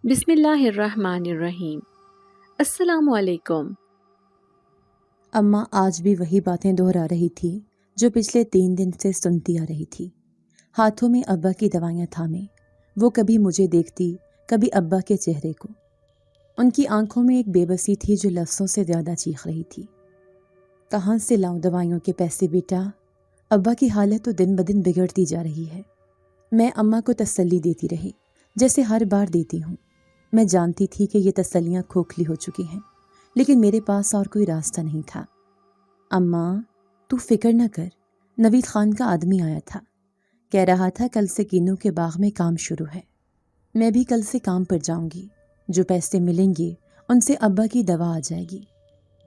بسم اللہ الرحمن الرحیم۔ السلام علیکم۔ اماں آج بھی وہی باتیں دہرا رہی تھی جو پچھلے 3 دن سے سنتی آ رہی تھی۔ ہاتھوں میں ابا کی دوائیاں تھامے وہ کبھی مجھے دیکھتی، کبھی ابا کے چہرے کو۔ ان کی آنکھوں میں ایک بے بسی تھی جو لفظوں سے زیادہ چیخ رہی تھی۔ کہاں سے لاؤں دوائیوں کے پیسے بیٹا؟ ابا کی حالت تو دن بدن بگڑتی جا رہی ہے۔ میں اماں کو تسلی دیتی رہی، جیسے ہر بار دیتی ہوں۔ میں جانتی تھی کہ یہ تسلیاں کھوکھلی ہو چکی ہیں، لیکن میرے پاس اور کوئی راستہ نہیں تھا۔ اماں، تو فکر نہ کر، نوید خان کا آدمی آیا تھا، کہہ رہا تھا کل سے کینو کے باغ میں کام شروع ہے۔ میں بھی کل سے کام پر جاؤں گی، جو پیسے ملیں گے ان سے ابا کی دوا آ جائے گی۔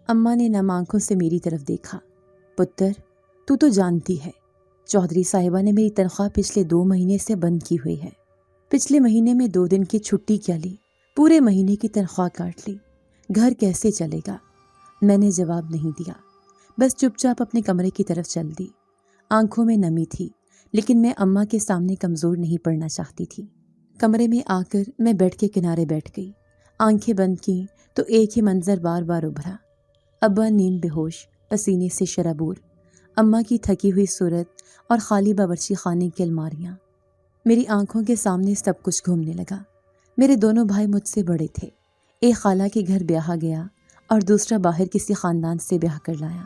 اماں نے نم آنکھوں سے میری طرف دیکھا۔ پتر، تو جانتی ہے چودھری صاحبہ نے میری تنخواہ پچھلے 2 مہینے سے بند کی ہوئی ہے۔ پچھلے مہینے میں 2 دن کی چھٹی کیا لی، پورے مہینے کی تنخواہ کاٹ لی۔ گھر کیسے چلے گا؟ میں نے جواب نہیں دیا، بس چپ چاپ اپنے کمرے کی طرف چل دی۔ آنکھوں میں نمی تھی، لیکن میں اماں کے سامنے کمزور نہیں پڑنا چاہتی تھی۔ کمرے میں آ کر میں بیڈ کے کنارے بیٹھ گئی۔ آنکھیں بند کی تو ایک ہی منظر بار بار ابھرا۔ ابا نیم بے ہوش، پسینے سے شرابور، اماں کی تھکی ہوئی صورت اور خالی باورچی خانے کی الماریاں۔ میری آنکھوں کے سامنے سب کچھ گھومنے لگا۔ میرے دونوں بھائی مجھ سے بڑے تھے۔ ایک خالہ کے گھر بیاہا گیا اور دوسرا باہر کسی خاندان سے بیاہ کر لایا۔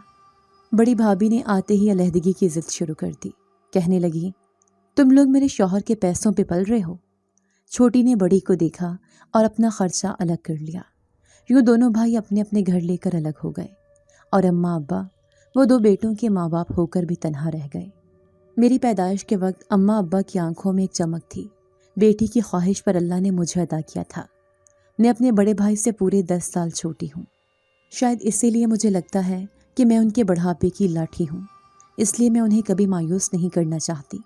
بڑی بھابھی نے آتے ہی علیحدگی کی ضد شروع کر دی۔ کہنے لگی، تم لوگ میرے شوہر کے پیسوں پہ پل رہے ہو۔ چھوٹی نے بڑی کو دیکھا اور اپنا خرچہ الگ کر لیا۔ یوں دونوں بھائی اپنے اپنے گھر لے کر الگ ہو گئے، اور اماں ابا، وہ 2 بیٹوں کے ماں باپ ہو کر بھی تنہا رہ گئے۔ میری پیدائش کے وقت اماں ابا کی آنکھوں میں ایک چمک تھی۔ بیٹی کی خواہش پر اللہ نے مجھے عطا کیا تھا۔ میں اپنے بڑے بھائی سے پورے 10 سال چھوٹی ہوں۔ شاید اسی لیے مجھے لگتا ہے کہ میں ان کے بڑھاپے کی لاٹھی ہوں، اس لیے میں انہیں کبھی مایوس نہیں کرنا چاہتی۔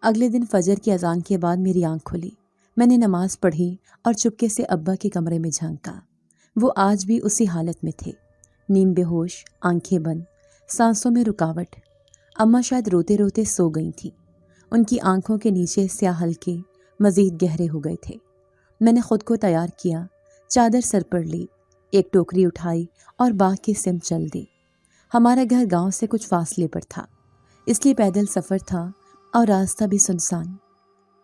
اگلے دن فجر کی اذان کے بعد میری آنکھ کھلی۔ میں نے نماز پڑھی اور چپکے سے ابا کے کمرے میں جھانکا۔ وہ آج بھی اسی حالت میں تھے، نیم بے ہوش، آنکھیں بند، سانسوں میں رکاوٹ۔ اماں شاید روتے روتے سو گئی تھیں۔ ان کی آنکھوں کے نیچے سیاہ حلقے مزید گہرے ہو گئے تھے۔ میں نے خود کو تیار کیا، چادر سر پر لی، ایک ٹوکری اٹھائی اور باغ کی سمت چل دی۔ ہمارا گھر گاؤں سے کچھ فاصلے پر تھا، اس لیے پیدل سفر تھا اور راستہ بھی سنسان۔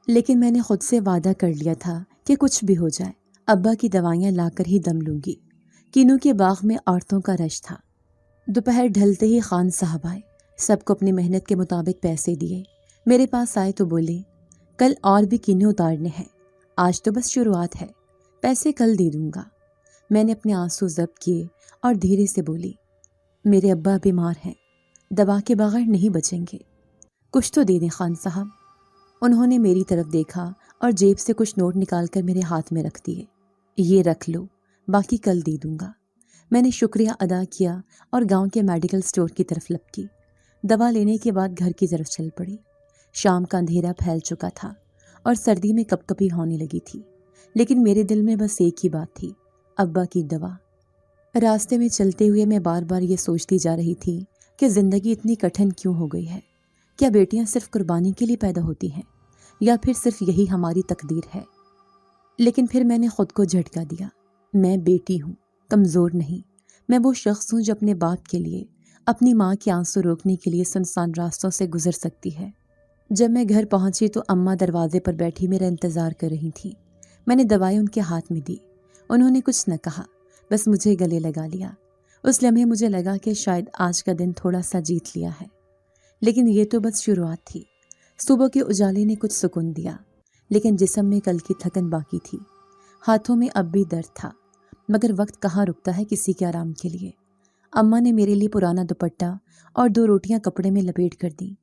لیکن میں نے خود سے وعدہ کر لیا تھا کہ کچھ بھی ہو جائے ابا کی دوائیاں لا کر ہی دم لوں گی۔ کینو کے باغ میں عورتوں کا رش تھا۔ دوپہر ڈھلتے ہی خان صاحب آئے، سب کو اپنی محنت کے مطابق پیسے دیے۔ میرے پاس آئے تو بولے، کل اور بھی کینے اتارنے ہیں، آج تو بس شروعات ہے، پیسے کل دے دوں گا۔ میں نے اپنے آنسو ضبط کیے اور دھیرے سے بولی، میرے ابا بیمار ہیں، دوا کے بغیر نہیں بچیں گے، کچھ تو دے دیں خان صاحب۔ انہوں نے میری طرف دیکھا اور جیب سے کچھ نوٹ نکال کر میرے ہاتھ میں رکھ دیے۔ یہ رکھ لو، باقی کل دے دوں گا۔ میں نے شکریہ ادا کیا اور گاؤں کے میڈیکل سٹور کی طرف لپکی۔ دوا لینے کے بعد گھر کی طرف چل پڑی۔ شام کا اندھیرا پھیل چکا تھا اور سردی میں کپ کپی ہونے لگی تھی، لیکن میرے دل میں بس ایک ہی بات تھی، ابا کی دوا۔ راستے میں چلتے ہوئے میں بار بار یہ سوچتی جا رہی تھی کہ زندگی اتنی کٹھن کیوں ہو گئی ہے؟ کیا بیٹیاں صرف قربانی کے لیے پیدا ہوتی ہیں، یا پھر صرف یہی ہماری تقدیر ہے؟ لیکن پھر میں نے خود کو جھٹکا دیا، میں بیٹی ہوں، کمزور نہیں۔ میں وہ شخص ہوں جو اپنے باپ کے لیے، اپنی ماں کے آنسو روکنے کے لیے سنسان راستوں سے گزر سکتی ہے۔ جب میں گھر پہنچی تو اماں دروازے پر بیٹھی میرا انتظار کر رہی تھیں۔ میں نے دوائی ان کے ہاتھ میں دی۔ انہوں نے کچھ نہ کہا، بس مجھے گلے لگا لیا۔ اس لمحے مجھے لگا کہ شاید آج کا دن تھوڑا سا جیت لیا ہے، لیکن یہ تو بس شروعات تھی۔ صبح کے اجالے نے کچھ سکون دیا، لیکن جسم میں کل کی تھکن باقی تھی۔ ہاتھوں میں اب بھی درد تھا، مگر وقت کہاں رکتا ہے کسی کے آرام کے لیے۔ اماں نے میرے لیے پرانا دوپٹہ اور 2 روٹیاں کپڑے میں لپیٹ کر دیں۔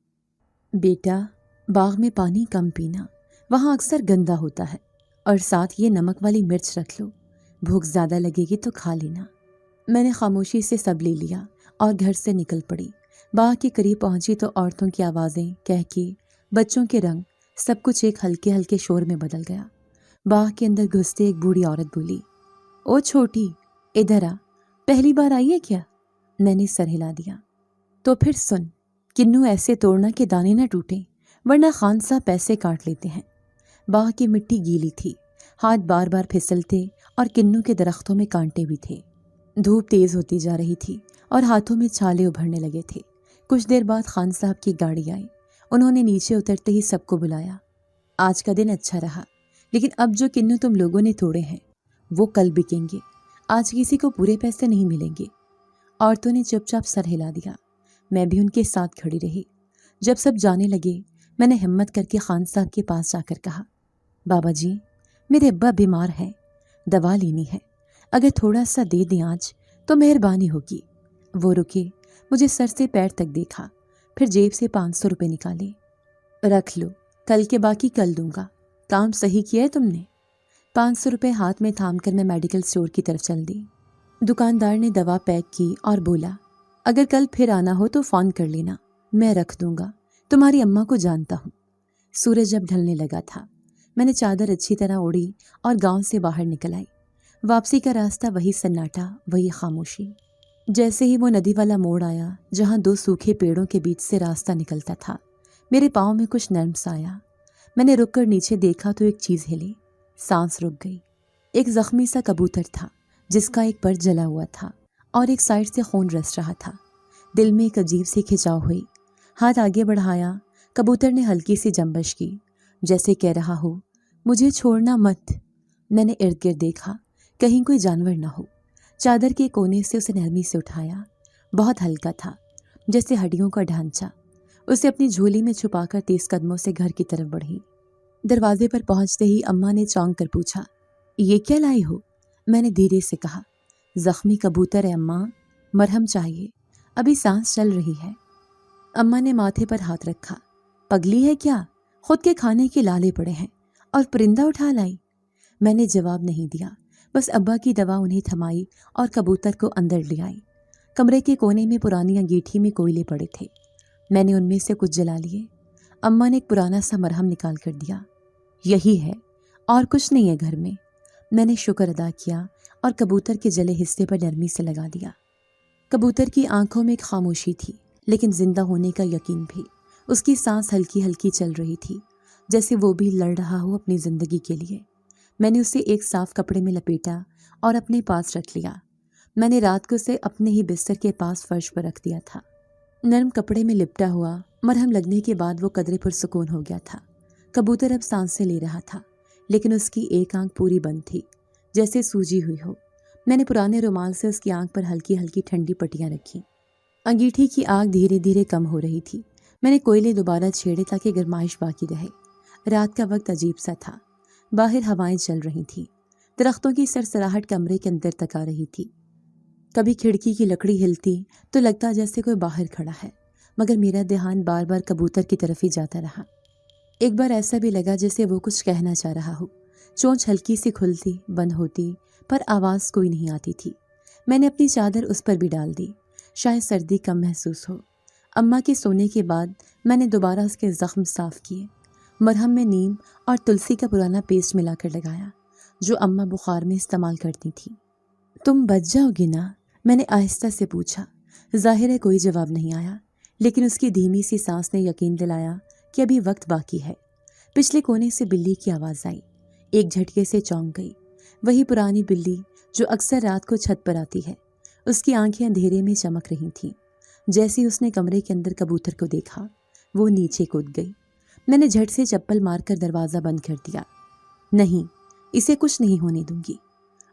بیٹا، باغ میں پانی کم پینا، وہاں اکثر گندا ہوتا ہے، اور ساتھ یہ نمک والی مرچ رکھ لو، بھوک زیادہ لگے گی تو کھا لینا۔ میں نے خاموشی سے سب لے لیا اور گھر سے نکل پڑی۔ باغ کے قریب پہنچی تو عورتوں کی آوازیں، کہکے، بچوں کے رنگ، سب کچھ ایک ہلکے ہلکے شور میں بدل گیا۔ باغ کے اندر گھستے ایک بوڑھی عورت بولی، او چھوٹی، ادھر آ، پہلی بار آئی ہے کیا؟ میں نے سر ہلا دیا۔ تو پھر سن، کنو ایسے توڑنا کہ دانے نہ ٹوٹیں، ورنہ خان صاحب پیسے کاٹ لیتے ہیں۔ باغ کی مٹی گیلی تھی، ہاتھ بار بار پھسلتے اور کنوں کے درختوں میں کانٹے بھی تھے۔ دھوپ تیز ہوتی جا رہی تھی اور ہاتھوں میں چھالے ابھرنے لگے تھے۔ کچھ دیر بعد خان صاحب کی گاڑی آئی۔ انہوں نے نیچے اترتے ہی سب کو بلایا۔ آج کا دن اچھا رہا، لیکن اب جو کنوں تم لوگوں نے توڑے ہیں وہ کل بکیں گے، آج کسی کو پورے پیسے نہیں ملیں گے۔ عورتوں نے چپ چاپ سر ہلا دیا۔ میں بھی ان کے ساتھ کھڑی رہی۔ جب سب جانے لگے، میں نے ہمت کر کے خان صاحب کے پاس جا کر کہا، بابا جی، میرے ابا بیمار ہیں، دوا لینی ہے، اگر تھوڑا سا دے دیں آج تو مہربانی ہوگی۔ وہ رکے، مجھے سر سے پیر تک دیکھا، پھر جیب سے 500 روپے نکالے۔ رکھ لو، کل کے باقی کل دوں گا، کام صحیح کیا ہے تم نے۔ 500 روپے ہاتھ میں تھام کر میں میڈیکل اسٹور کی طرف چل دی۔ دکاندار نے دوا پیک کی اور بولا، اگر کل پھر آنا ہو تو فون کر لینا، میں رکھ دوں گا، تمہاری اماں کو جانتا ہوں۔ سورج جب ڈھلنے لگا تھا، میں نے چادر اچھی طرح اوڑھی اور گاؤں سے باہر نکل آئی۔ واپسی کا راستہ وہی سناٹا، وہی خاموشی۔ جیسے ہی وہ ندی والا موڑ آیا جہاں 2 سوکھے پیڑوں کے بیچ سے راستہ نکلتا تھا، میرے پاؤں میں کچھ نرم سا آیا۔ میں نے رک کر نیچے دیکھا تو ایک چیز ہلی، سانس رک گئی۔ ایک زخمی سا کبوتر تھا جس کا ایک پر جلا ہوا تھا اور ایک سائڈ سے خون رس رہا تھا۔ دل میں ایک عجیب سی کھچاؤ ہوئی۔ ہاتھ آگے بڑھایا، کبوتر نے ہلکی سی جنبش کی، جیسے کہہ رہا ہو، مجھے چھوڑنا مت۔ میں نے ارد گرد دیکھا، کہیں کوئی جانور نہ ہو۔ چادر کے کونے سے اسے نرمی سے اٹھایا، بہت ہلکا تھا، جیسے ہڈیوں کا ڈھانچہ۔ اسے اپنی جھولی میں چھپا کر تیز قدموں سے گھر کی طرف بڑھی۔ دروازے پر پہنچتے ہی اماں نے چونک کر پوچھا، یہ کیا لائی ہو؟ میں نے دھیرے سے کہا، زخمی کبوتر ہے اماں، مرہم چاہیے، ابھی سانس چل رہی ہے۔ اماں نے ماتھے پر ہاتھ رکھا، پگلی ہے کیا؟ خود کے کھانے کے لالے پڑے ہیں اور پرندہ اٹھا لائی۔ میں نے جواب نہیں دیا، بس ابا کی دوا انہیں تھمائی اور کبوتر کو اندر لے آئی۔ کمرے کے کونے میں پرانی انگیٹھی میں کوئلے پڑے تھے، میں نے ان میں سے کچھ جلا لیے۔ اماں نے ایک پرانا سا مرہم نکال کر دیا، یہی ہے اور کچھ نہیں ہے گھر میں۔ میں نے شکر ادا کیا اور کبوتر کے جلے حصے پر نرمی سے لگا دیا۔ کبوتر کی آنکھوں میں ایک خاموشی تھی، لیکن زندہ ہونے کا یقین بھی۔ اس کی سانس ہلکی ہلکی چل رہی تھی، جیسے وہ بھی لڑ رہا ہو اپنی زندگی کے لیے۔ میں نے اسے ایک صاف کپڑے میں لپیٹا اور اپنے پاس رکھ لیا۔ میں نے رات کو اسے اپنے ہی بستر کے پاس فرش پر رکھ دیا تھا۔ نرم کپڑے میں لپٹا ہوا، مرہم لگنے کے بعد وہ قدرے پرسکون ہو گیا تھا۔ کبوتر اب سانسیں لے رہا تھا، لیکن اس کی ایک آنکھ پوری بند تھی، جیسے سوجی ہوئی ہو۔ میں نے پرانے رومال سے اس کی آنکھ پر ہلکی ہلکی ٹھنڈی پٹیاں رکھی۔ انگیٹھی کی آگ دھیرے دھیرے کم ہو رہی تھی۔ میں نے کوئلے دوبارہ چھیڑے تاکہ گرمائش باقی رہے۔ رات کا وقت عجیب سا تھا، باہر ہوائیں چل رہی تھیں، درختوں کی سرسراہٹ کمرے کے اندر تک آ رہی تھی۔ کبھی کھڑکی کی لکڑی ہلتی تو لگتا جیسے کوئی باہر کھڑا ہے، مگر میرا دھیان بار بار کبوتر کی طرف ہی جاتا رہا۔ ایک بار ایسا بھی لگا جیسے وہ کچھ کہنا چاہ رہا ہو۔ چونچ ہلکی سی کھلتی بند ہوتی، پر آواز کوئی نہیں آتی تھی۔ میں نے اپنی چادر اس پر بھی ڈال دی، شاید سردی کم محسوس ہو۔ اماں کے سونے کے بعد میں نے دوبارہ اس کے زخم صاف کیے۔ مرہم میں نیم اور تلسی کا پرانا پیسٹ ملا کر لگایا، جو اماں بخار میں استعمال کرتی تھی۔ تم بچ جاؤ گے نا؟ میں نے آہستہ سے پوچھا۔ ظاہر ہے کوئی جواب نہیں آیا، لیکن اس کی دھیمی سی سانس نے یقین دلایا کہ ابھی وقت باقی ہے۔ پچھلے کونے سے بلی کی آواز آئی، ایک جھٹکے سے چونک گئی۔ وہی پرانی بلی جو اکثر رات کو چھت پر آتی ہے۔ اس کی آنکھیں اندھیرے میں چمک رہی تھیں۔ جیسے اس نے کمرے کے اندر کبوتر کو دیکھا، وہ نیچے کود گئی۔ میں نے جھٹ سے چپل مار کر دروازہ بند کر دیا۔ نہیں، اسے کچھ نہیں ہونے دوں گی،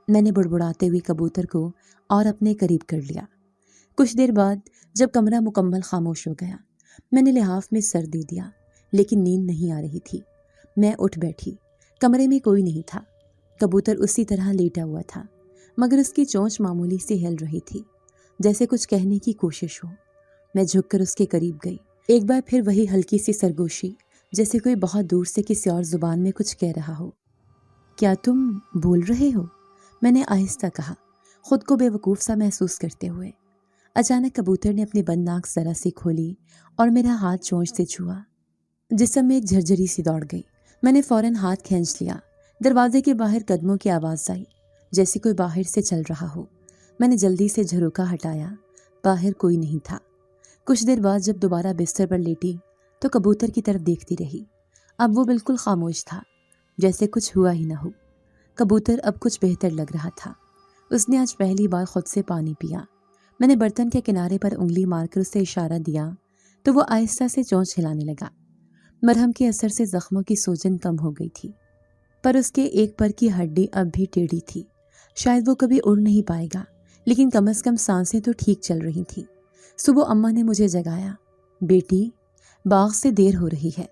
میں نے بڑبڑاتے ہوئے کبوتر کو اور اپنے قریب کر لیا۔ کچھ دیر بعد جب کمرہ مکمل خاموش ہو گیا، میں نے لحاف میں سر دے دیا، لیکن نیند نہیں آ رہی تھی۔ میں اٹھ بیٹھی، کمرے میں کوئی نہیں تھا۔ کبوتر اسی طرح لیٹا ہوا تھا، مگر اس کی چونچ معمولی سی ہل رہی تھی، جیسے کچھ کہنے کی کوشش ہو۔ میں جھک کر اس کے قریب گئی۔ ایک بار پھر وہی ہلکی سی سرگوشی، جیسے کوئی بہت دور سے کسی اور زبان میں کچھ کہہ رہا ہو۔ کیا تم بول رہے ہو؟ میں نے آہستہ کہا، خود کو بے وقوف سا محسوس کرتے ہوئے۔ اچانک کبوتر نے اپنی بند آنکھ ذرا سی کھولی اور میرا ہاتھ چونچ سے چھوا۔ جسم میں ایک جھرجھری سی دوڑ گئی۔ میں نے فوراً ہاتھ کھینچ لیا۔ دروازے کے باہر قدموں کی آواز آئی، جیسے کوئی باہر سے چل رہا ہو۔ میں نے جلدی سے جھروکا ہٹایا، باہر کوئی نہیں تھا۔ کچھ دیر بعد جب دوبارہ بستر پر لیٹی تو کبوتر کی طرف دیکھتی رہی۔ اب وہ بالکل خاموش تھا، جیسے کچھ ہوا ہی نہ ہو۔ کبوتر اب کچھ بہتر لگ رہا تھا۔ اس نے آج پہلی بار خود سے پانی پیا۔ میں نے برتن کے کنارے پر انگلی مار کر اسے اشارہ دیا تو وہ آہستہ سے چونچ ہلانے لگا۔ مرہم کے اثر سے زخموں کی سوجن کم ہو گئی تھی، پر اس کے ایک پر کی ہڈی اب بھی ٹیڑھی تھی۔ شاید وہ کبھی اڑ نہیں پائے گا، لیکن کم از کم سانسیں تو ٹھیک چل رہی تھیں۔ صبح اماں نے مجھے جگایا۔ بیٹی، باغ سے دیر ہو رہی ہے،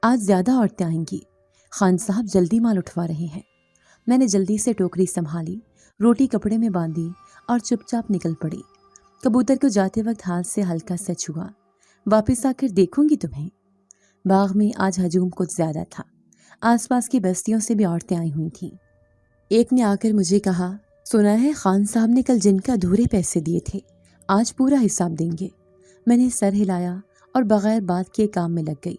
آج زیادہ عورتیں آئیں گی، خان صاحب جلدی مال اٹھوا رہے ہیں۔ میں نے جلدی سے ٹوکری سنبھالی، روٹی کپڑے میں باندھی اور چپ چاپ نکل پڑی۔ کبوتر کو جاتے وقت ہاتھ سے ہلکا سا چھوا۔ واپس آ کر دیکھوں گی تمہیں۔ باغ میں آج ہجوم کچھ زیادہ تھا۔ آس پاس کی بستیوں سے بھی عورتیں آئی ہوئی تھیں۔ ایک نے آ کر مجھے کہا، سنا ہے خان صاحب نے کل جن کا ادھورے پیسے دیے تھے، آج پورا حساب دیں گے۔ میں نے سر ہلایا اور بغیر بات کے کام میں لگ گئی۔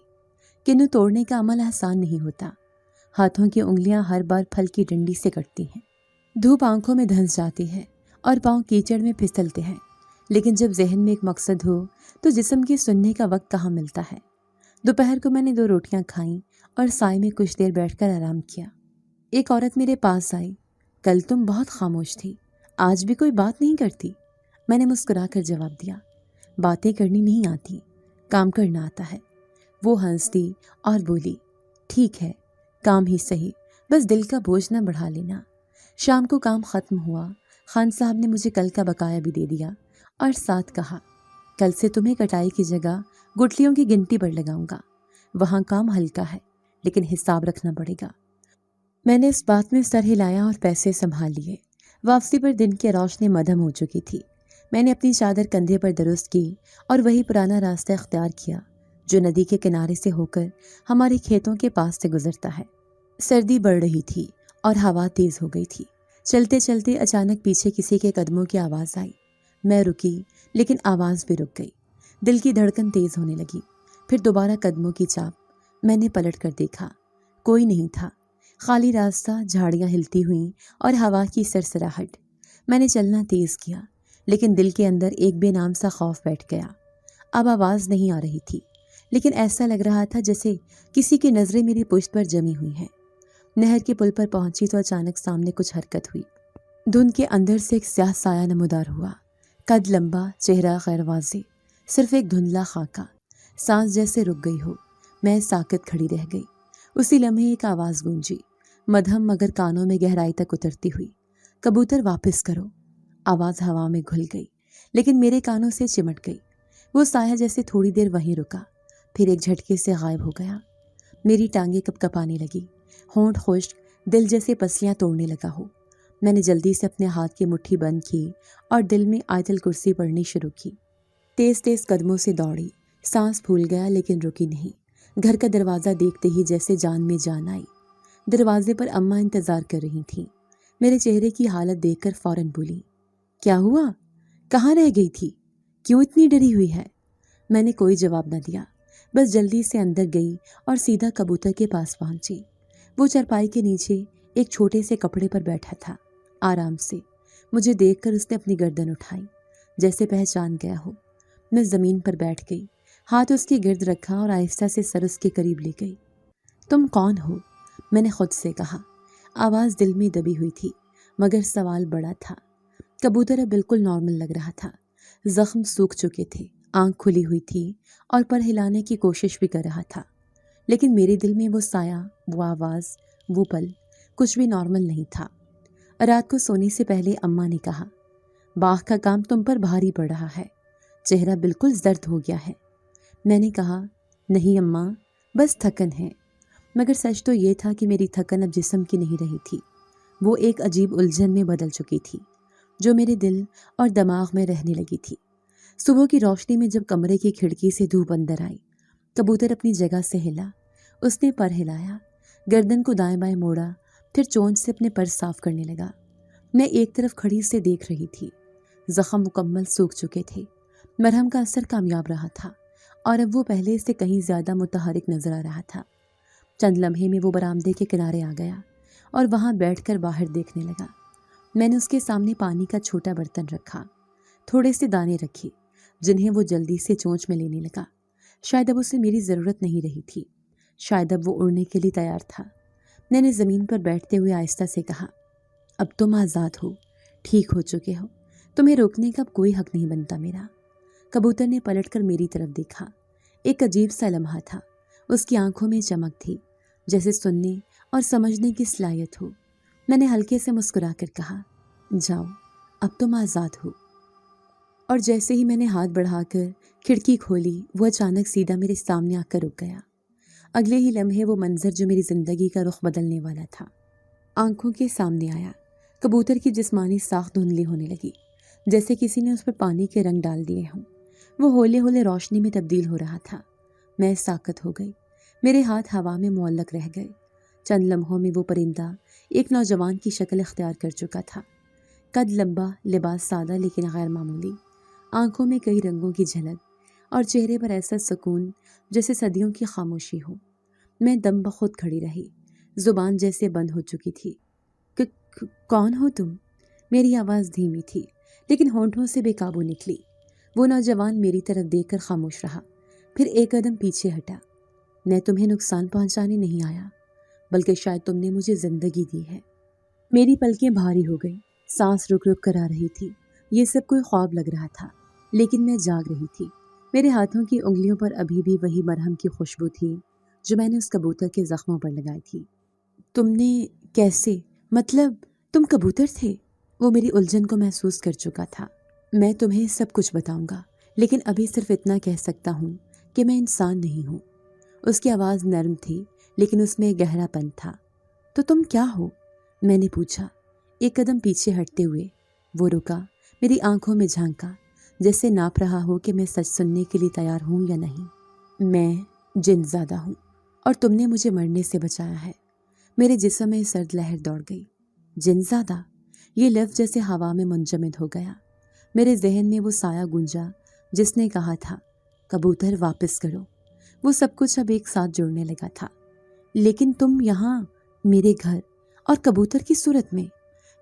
کنو توڑنے کا عمل آسان نہیں ہوتا۔ ہاتھوں کی انگلیاں ہر بار پھل کی ڈنڈی سے کٹتی ہیں، دھوپ آنکھوں میں دھنس جاتی ہے اور پاؤں کیچڑ میں پھسلتے ہیں، لیکن جب ذہن میں ایک مقصد ہو تو جسم کے سننے کا وقت کہاں ملتا ہے۔ دوپہر کو میں نے 2 روٹیاں کھائیں اور سائے میں کچھ دیر بیٹھ کر آرام کیا۔ ایک عورت میرے پاس آئی۔ کل تم بہت خاموش تھی، آج بھی کوئی بات نہیں کرتی؟ میں نے مسکرا کر جواب دیا، باتیں کرنی نہیں آتی، کام کرنا آتا ہے۔ وہ ہنس دی اور بولی، ٹھیک ہے، کام ہی صحیح، بس دل کا بوجھ نہ بڑھا لینا۔ شام کو کام ختم ہوا۔ خان صاحب نے مجھے کل کا بقایا بھی دے دیا اور ساتھ کہا، کل سے تمہیں کٹائی کی جگہ گٹلیوں کی گنتی پر لگاؤں گا۔ وہاں کام ہلکا ہے، لیکن حساب رکھنا پڑے گا۔ میں نے اس بات میں سر ہلایا اور پیسے سنبھال لیے۔ واپسی پر دن کی روشنی مدھم ہو چکی تھی۔ میں نے اپنی چادر کندھے پر درست کی اور وہی پرانا راستہ اختیار کیا جو ندی کے کنارے سے ہو کر ہمارے کھیتوں کے پاس سے گزرتا ہے۔ سردی بڑھ رہی تھی اور ہوا تیز ہو گئی تھی۔ چلتے چلتے اچانک پیچھے کسی کے قدموں کی آواز آئی۔ میں رکی، لیکن آواز بھی رک گئی۔ دل کی دھڑکن تیز ہونے لگی۔ پھر دوبارہ قدموں کی چاپ۔ میں نے پلٹ کر دیکھا، کوئی نہیں تھا، خالی راستہ، جھاڑیاں ہلتی ہوئیں اور ہوا کی سرسراہٹ۔ میں نے چلنا تیز کیا، لیکن دل کے اندر ایک بے نام سا خوف بیٹھ گیا۔ اب آواز نہیں آ رہی تھی، لیکن ایسا لگ رہا تھا جیسے کسی کی نظریں میری پشت پر جمی ہوئی ہیں۔ نہر کے پل پر پہنچی تو اچانک سامنے کچھ حرکت ہوئی۔ دھند کے اندر سے ایک سیاہ سایہ نمودار ہوا، قد لمبا، چہرہ غیر واضح، صرف ایک دھندلا خاکہ۔ سانس جیسے رک گئی ہو۔ میں ساکت کھڑی رہ گئی۔ اسی لمحے ایک آواز گونجی، مدھم مگر کانوں میں گہرائی تک اترتی ہوئی، کبوتر واپس کرو۔ آواز ہوا میں گھل گئی، لیکن میرے کانوں سے چمٹ گئی۔ وہ سایہ جیسے تھوڑی دیر وہیں رکا، پھر ایک جھٹکے سے غائب ہو گیا۔ میری ٹانگیں کپ کپانے لگی، ہونٹ خشک، دل جیسے پسلیاں توڑنے لگا ہو۔ میں نے جلدی سے اپنے ہاتھ کی مٹھی بند کی اور دل میں آیت الکرسی پڑھنی شروع کی۔ تیز تیز قدموں سے دوڑی، سانس پھول گیا لیکن رکی نہیں۔ گھر کا دروازہ دیکھتے ہی جیسے جان میں جان آئی۔ دروازے پر اماں انتظار کر رہی تھیں۔ میرے چہرے کی حالت دیکھ کر فوراً بولی، کیا ہوا؟ کہاں رہ گئی تھی؟ کیوں اتنی ڈری ہوئی ہے؟ میں نے کوئی جواب نہ دیا، بس جلدی سے اندر گئی اور سیدھا کبوتر کے پاس پہنچی۔ وہ چرپائی کے نیچے ایک چھوٹے سے کپڑے پر بیٹھا تھا، آرام سے۔ مجھے دیکھ کر اس نے اپنی گردن اٹھائی، جیسے پہچان گیا ہو۔ میں زمین پر بیٹھ گئی، ہاتھ اس کے گرد رکھا اور آہستہ سے سر اس کے قریب لے گئی۔ تم کون ہو؟ میں نے خود سے کہا۔ آواز دل میں دبی ہوئی تھی، مگر سوال بڑا تھا۔ کبوتر اب بالکل نارمل لگ رہا تھا۔ زخم سوکھ چکے تھے، آنکھ کھلی ہوئی تھی اور پر ہلانے کی کوشش بھی کر رہا تھا، لیکن میرے دل میں وہ سایہ، وہ آواز، وہ پل، کچھ بھی نارمل نہیں تھا۔ رات کو سونے سے پہلے اماں نے کہا، باغ کا کام تم پر بھاری پڑ رہا ہے، چہرہ بالکل زرد ہو گیا ہے۔ میں نے کہا، نہیں اماں، بس تھکن ہے۔ مگر سچ تو یہ تھا کہ میری تھکن اب جسم کی نہیں رہی تھی، وہ ایک عجیب الجھن میں بدل چکی تھی جو میرے دل اور دماغ میں رہنے لگی تھی۔ صبح کی روشنی میں جب کمرے کی کھڑکی سے دھوپ اندر آئی، کبوتر اپنی جگہ سے ہلا۔ اس نے پر ہلایا، گردن کو دائیں بائیں موڑا، پھر چونچ سے اپنے پر صاف کرنے لگا۔ میں ایک طرف کھڑی سے دیکھ رہی تھی۔ زخم مکمل سوکھ چکے تھے، مرہم کا اثر کامیاب رہا تھا اور اب وہ پہلے سے کہیں زیادہ متحرک نظر آ رہا تھا۔ چند لمحے میں وہ برآمدے کے کنارے آ گیا اور وہاں بیٹھ کر باہر دیکھنے لگا۔ میں نے اس کے سامنے پانی کا چھوٹا برتن رکھا، تھوڑے سے دانے رکھے جنہیں وہ جلدی سے چونچ میں لینے لگا۔ شاید اب اسے میری ضرورت نہیں رہی تھی، شاید اب وہ اڑنے کے لیے تیار تھا۔ میں نے زمین پر بیٹھتے ہوئے آہستہ سے کہا، اب تم آزاد ہو، ٹھیک ہو چکے ہو، تمہیں روکنے کا کوئی حق نہیں بنتا میرا۔ کبوتر نے پلٹ کر میری طرف دیکھا۔ ایک عجیب سا لمحہ تھا، اس کی آنکھوں میں چمک تھی، جیسے سننے اور سمجھنے کی صلاحیت ہو۔ میں نے ہلکے سے مسکرا کر کہا، جاؤ، اب تم آزاد ہو۔ اور جیسے ہی میں نے ہاتھ بڑھا کر کھڑکی کھولی، وہ اچانک سیدھا میرے سامنے آ کر رک گیا۔ اگلے ہی لمحے وہ منظر جو میری زندگی کا رخ بدلنے والا تھا آنکھوں کے سامنے آیا۔ کبوتر کی جسمانی ساخت دھندلی ہونے لگی، جیسے کسی نے اس پر پانی کے رنگ ڈال دیے ہوں۔ وہ ہولے ہولے روشنی میں تبدیل ہو رہا تھا۔ میں ساکت ہو گئی، میرے ہاتھ ہوا میں معلق رہ گئے۔ چند لمحوں میں وہ پرندہ ایک نوجوان کی شکل اختیار کر چکا تھا۔ قد لمبا، لباس سادہ لیکن غیر معمولی، آنکھوں میں کئی رنگوں کی جھلک اور چہرے پر ایسا سکون جیسے صدیوں کی خاموشی ہو۔ میں دم بخود کھڑی رہی، زبان جیسے بند ہو چکی تھی۔ کون ہو تم؟ میری آواز دھیمی تھی لیکن ہونٹوں سے بے قابو نکلی۔ وہ نوجوان میری طرف دیکھ کر خاموش رہا، پھر ایک قدم پیچھے ہٹا۔ میں تمہیں نقصان پہنچانے نہیں آیا، بلکہ شاید تم نے مجھے زندگی دی ہے۔ میری پلکیں بھاری ہو گئی، سانس رک رک کر آ رہی تھی۔ یہ سب کوئی خواب لگ رہا تھا، لیکن میں جاگ رہی تھی۔ میرے ہاتھوں کی انگلیوں پر ابھی بھی وہی مرہم کی خوشبو تھی جو میں نے اس کبوتر کے زخموں پر لگائی تھی۔ تم نے کیسے؟ مطلب تم کبوتر تھے؟ وہ میری الجھن کو محسوس کر چکا تھا۔ میں تمہیں سب کچھ بتاؤں گا، لیکن ابھی صرف اتنا کہہ سکتا ہوں کہ میں انسان نہیں ہوں۔ اس کی آواز نرم تھی لیکن اس میں گہرا پن تھا۔ تو تم کیا ہو؟ میں نے پوچھا۔ ایک قدم پیچھے ہٹتے ہوئے وہ رکا، میری آنکھوں میں جھانکا، جیسے ناپ رہا ہو کہ میں سچ سننے کے لیے تیار ہوں یا نہیں۔ میں جن زادہ ہوں اور تم نے مجھے مرنے سے بچایا ہے۔ میرے جسم میں سرد لہر دوڑ گئی۔ جن زادہ، یہ لفظ جیسے ہوا میں منجمد ہو گیا۔ میرے ذہن میں وہ سایہ گونجا جس نے کہا تھا، کبوتر واپس کرو۔ وہ سب کچھ اب ایک ساتھ جڑنے لگا تھا۔ لیکن تم یہاں، میرے گھر، اور کبوتر کی صورت میں۔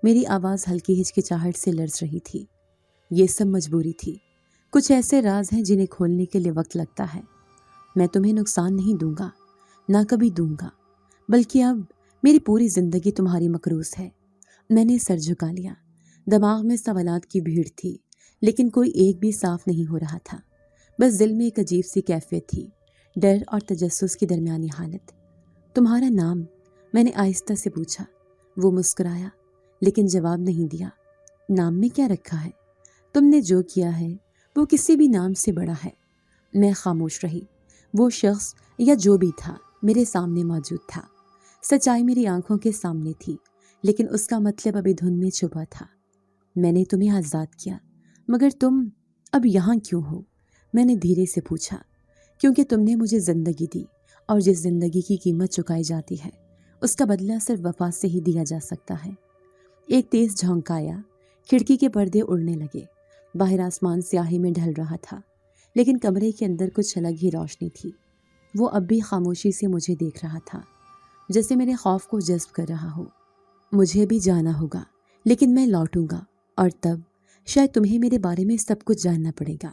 میری آواز ہلکی ہچکچاہٹ سے لرز رہی تھی۔ یہ سب مجبوری تھی۔ کچھ ایسے راز ہیں جنہیں کھولنے کے لیے وقت لگتا ہے۔ میں تمہیں نقصان نہیں دوں گا، نہ کبھی دوں گا، بلکہ اب میری پوری زندگی تمہاری مقروض ہے۔ میں نے سر جھکا لیا۔ دماغ میں سوالات کی بھیڑ تھی لیکن کوئی ایک بھی صاف نہیں ہو رہا تھا۔ بس دل میں ایک عجیب سی کیفیت تھی، ڈر اور تجسس کی درمیانی حالت۔ تمہارا نام؟ میں نے آہستہ سے پوچھا۔ وہ مسکرایا لیکن جواب نہیں دیا۔ نام میں کیا رکھا ہے؟ تم نے جو کیا ہے وہ کسی بھی نام سے بڑا ہے۔ میں خاموش رہی۔ وہ شخص یا جو بھی تھا میرے سامنے موجود تھا۔ سچائی میری آنکھوں کے سامنے تھی لیکن اس کا مطلب ابھی دھن میں چھپا تھا۔ میں نے تمہیں آزاد کیا، مگر تم اب یہاں کیوں ہو؟ میں نے دھیرے سے پوچھا۔ کیونکہ تم نے مجھے زندگی دی، اور جس زندگی کی قیمت چکائی جاتی ہے اس کا بدلہ صرف وفا سے ہی دیا جا سکتا ہے۔ ایک تیز جھونکا آیا، کھڑکی کے پردے اڑنے لگے۔ باہر آسمان سیاہی میں ڈھل رہا تھا لیکن کمرے کے اندر کچھ الگ ہی روشنی تھی۔ وہ اب بھی خاموشی سے مجھے دیکھ رہا تھا، جیسے میرے خوف کو جذب کر رہا ہو۔ مجھے بھی جانا ہوگا لیکن میں لوٹوں گا، اور تب شاید تمہیں میرے بارے میں سب کچھ جاننا پڑے گا۔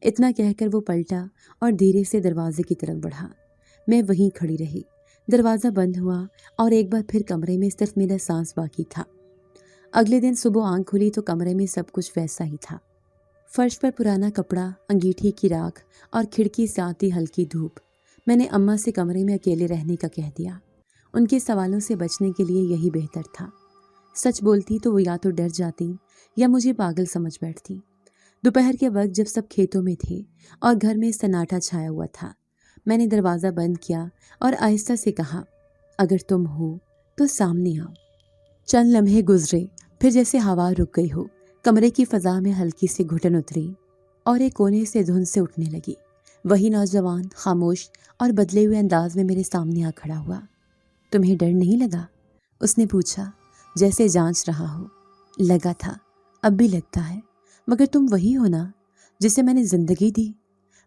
اتنا کہہ کر وہ پلٹا اور دھیرے سے دروازے کی طرف بڑھا۔ میں وہیں کھڑی رہی۔ دروازہ بند ہوا اور ایک بار پھر کمرے میں صرف میرا سانس باقی تھا۔ اگلے دن صبح آنکھ کھلی تو کمرے میں سب کچھ ویسا ہی تھا۔ فرش پر پرانا کپڑا، انگیٹھی کی راکھ اور کھڑکی سے آتی ہلکی دھوپ۔ میں نے اماں سے کمرے میں اکیلے رہنے کا کہہ دیا۔ ان کے سوالوں سے بچنے کے لیے یہی بہتر تھا۔ سچ بولتی تو وہ یا تو ڈر جاتی یا مجھے پاگل سمجھ بیٹھتی۔ دوپہر کے وقت جب سب کھیتوں میں تھے اور گھر میں سناٹا چھایا ہوا تھا، میں نے دروازہ بند کیا اور آہستہ سے کہا، اگر تم ہو تو سامنے آؤ۔ چند لمحے گزرے، پھر جیسے ہوا رک گئی ہو، کمرے کی فضا میں ہلکی سی گھٹن اتری اور ایک کونے سے دھن سے اٹھنے لگی۔ وہی نوجوان خاموش اور بدلے ہوئے انداز میں میرے سامنے آ کھڑا ہوا۔ تمہیں ڈر نہیں لگا؟ اس نے پوچھا، جیسے جانچ رہا ہو۔ لگا تھا، اب بھی لگتا ہے، مگر تم وہی ہو نا جسے میں نے زندگی دی؟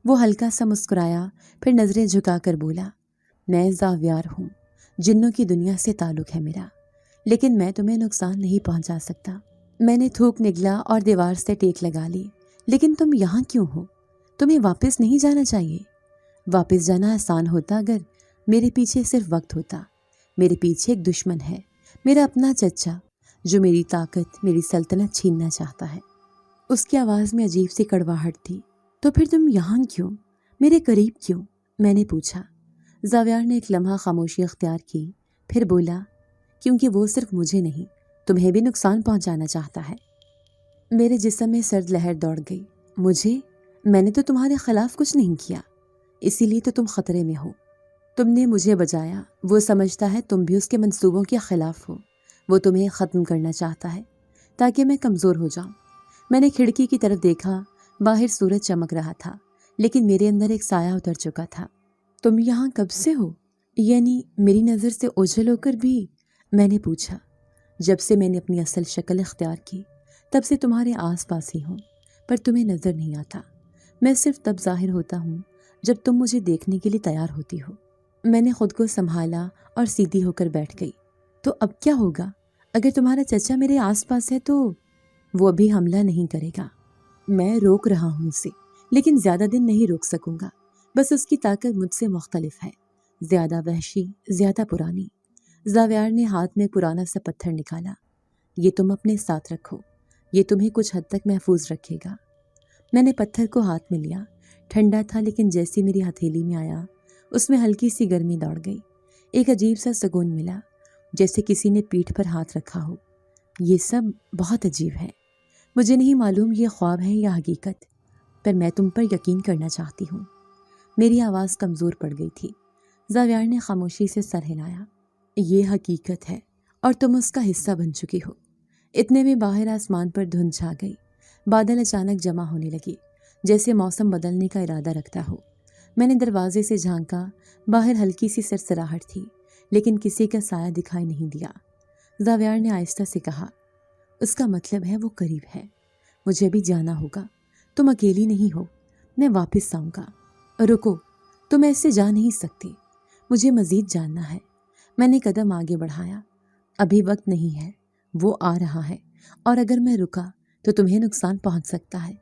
وہ ہلکا سا مسکرایا، پھر نظریں جھکا کر بولا، میں زاویار ہوں، جنوں کی دنیا سے تعلق ہے میرا، لیکن میں تمہیں نقصان نہیں پہنچا سکتا۔ میں نے تھوک نگلا اور دیوار سے ٹیک لگا لی۔ لیکن تم یہاں کیوں ہو؟ تمہیں واپس نہیں جانا چاہیے۔ واپس جانا آسان ہوتا اگر میرے پیچھے صرف وقت ہوتا، میرے پیچھے ایک دشمن ہے، میرا اپنا چچا، جو میری طاقت، میری سلطنت چھیننا چاہتا ہے۔ اس کی آواز میں عجیب سی کڑواہٹ تھی۔ تو پھر تم یہاں کیوں؟ میرے قریب کیوں؟ میں نے پوچھا۔ زاویار نے ایک لمحہ خاموشی اختیار کی، پھر بولا، کیونکہ وہ صرف مجھے نہیں، تمہیں بھی نقصان پہنچانا چاہتا ہے۔ میرے جسم میں سرد لہر دوڑ گئی۔ مجھے؟ میں نے تو تمہارے خلاف کچھ نہیں کیا، اسی لیے تو تم خطرے میں ہو۔ تم نے مجھے بچایا، وہ سمجھتا ہے تم بھی اس کے منصوبوں کے خلاف ہو۔ وہ تمہیں ختم کرنا چاہتا ہے تاکہ میں کمزور ہو جاؤں۔ میں نے کھڑکی کی طرف دیکھا، باہر سورج چمک رہا تھا، لیکن میرے اندر ایک سایہ اتر چکا تھا۔ تم یہاں کب سے ہو؟ یعنی میری نظر سے اوجھل ہو کر بھی؟ میں نے پوچھا۔ جب سے میں نے اپنی اصل شکل اختیار کی، تب سے تمہارے آس پاس ہی ہوں، پر تمہیں نظر نہیں آتا۔ میں صرف تب ظاہر ہوتا ہوں جب تم مجھے دیکھنے کے لیے تیار ہوتی ہو۔ میں نے خود کو سنبھالا اور سیدھی ہو کر بیٹھ گئی۔ تو اب کیا ہوگا؟ اگر تمہارا چچا میرے آس پاس ہے تو وہ ابھی حملہ نہیں کرے گا۔ میں روک رہا ہوں اسے، لیکن زیادہ دن نہیں روک سکوں گا۔ بس اس کی طاقت مجھ سے مختلف ہے، زیادہ وحشی، زیادہ پرانی۔ زاویار نے ہاتھ میں پرانا سا پتھر نکالا۔ یہ تم اپنے ساتھ رکھو، یہ تمہیں کچھ حد تک محفوظ رکھے گا۔ میں نے پتھر کو ہاتھ میں لیا۔ ٹھنڈا تھا، لیکن جیسی میری ہتھیلی میں آیا، اس میں ہلکی سی گرمی دوڑ گئی۔ ایک عجیب سا سکون ملا، جیسے کسی نے پیٹھ پر ہاتھ رکھا ہو۔ یہ سب بہت عجیب ہے۔ مجھے نہیں معلوم یہ خواب ہے یا حقیقت، پر میں تم پر یقین کرنا چاہتی ہوں۔ میری آواز کمزور پڑ گئی تھی۔ زاویار نے خاموشی سے سر ہلایا۔ یہ حقیقت ہے اور تم اس کا حصہ بن چکی ہو۔ اتنے میں باہر آسمان پر دھند چھا گئی۔ بادل اچانک جمع ہونے لگے، جیسے موسم بدلنے کا ارادہ رکھتا ہو۔ میں نے دروازے سے جھانکا، باہر ہلکی سی سرسراہٹ تھی، لیکن کسی کا سایہ دکھائی نہیں دیا۔ زاویار نے آہستہ سے کہا، اس کا مطلب ہے وہ قریب ہے۔ مجھے بھی جانا ہوگا، تم اکیلی نہیں ہو، میں واپس آؤں گا۔ رکو، تم ایسے جا نہیں سکتی، مجھے مزید جاننا ہے۔ میں نے قدم آگے بڑھایا۔ ابھی وقت نہیں ہے، وہ آ رہا ہے، اور اگر میں رکا تو تمہیں نقصان پہنچ سکتا ہے۔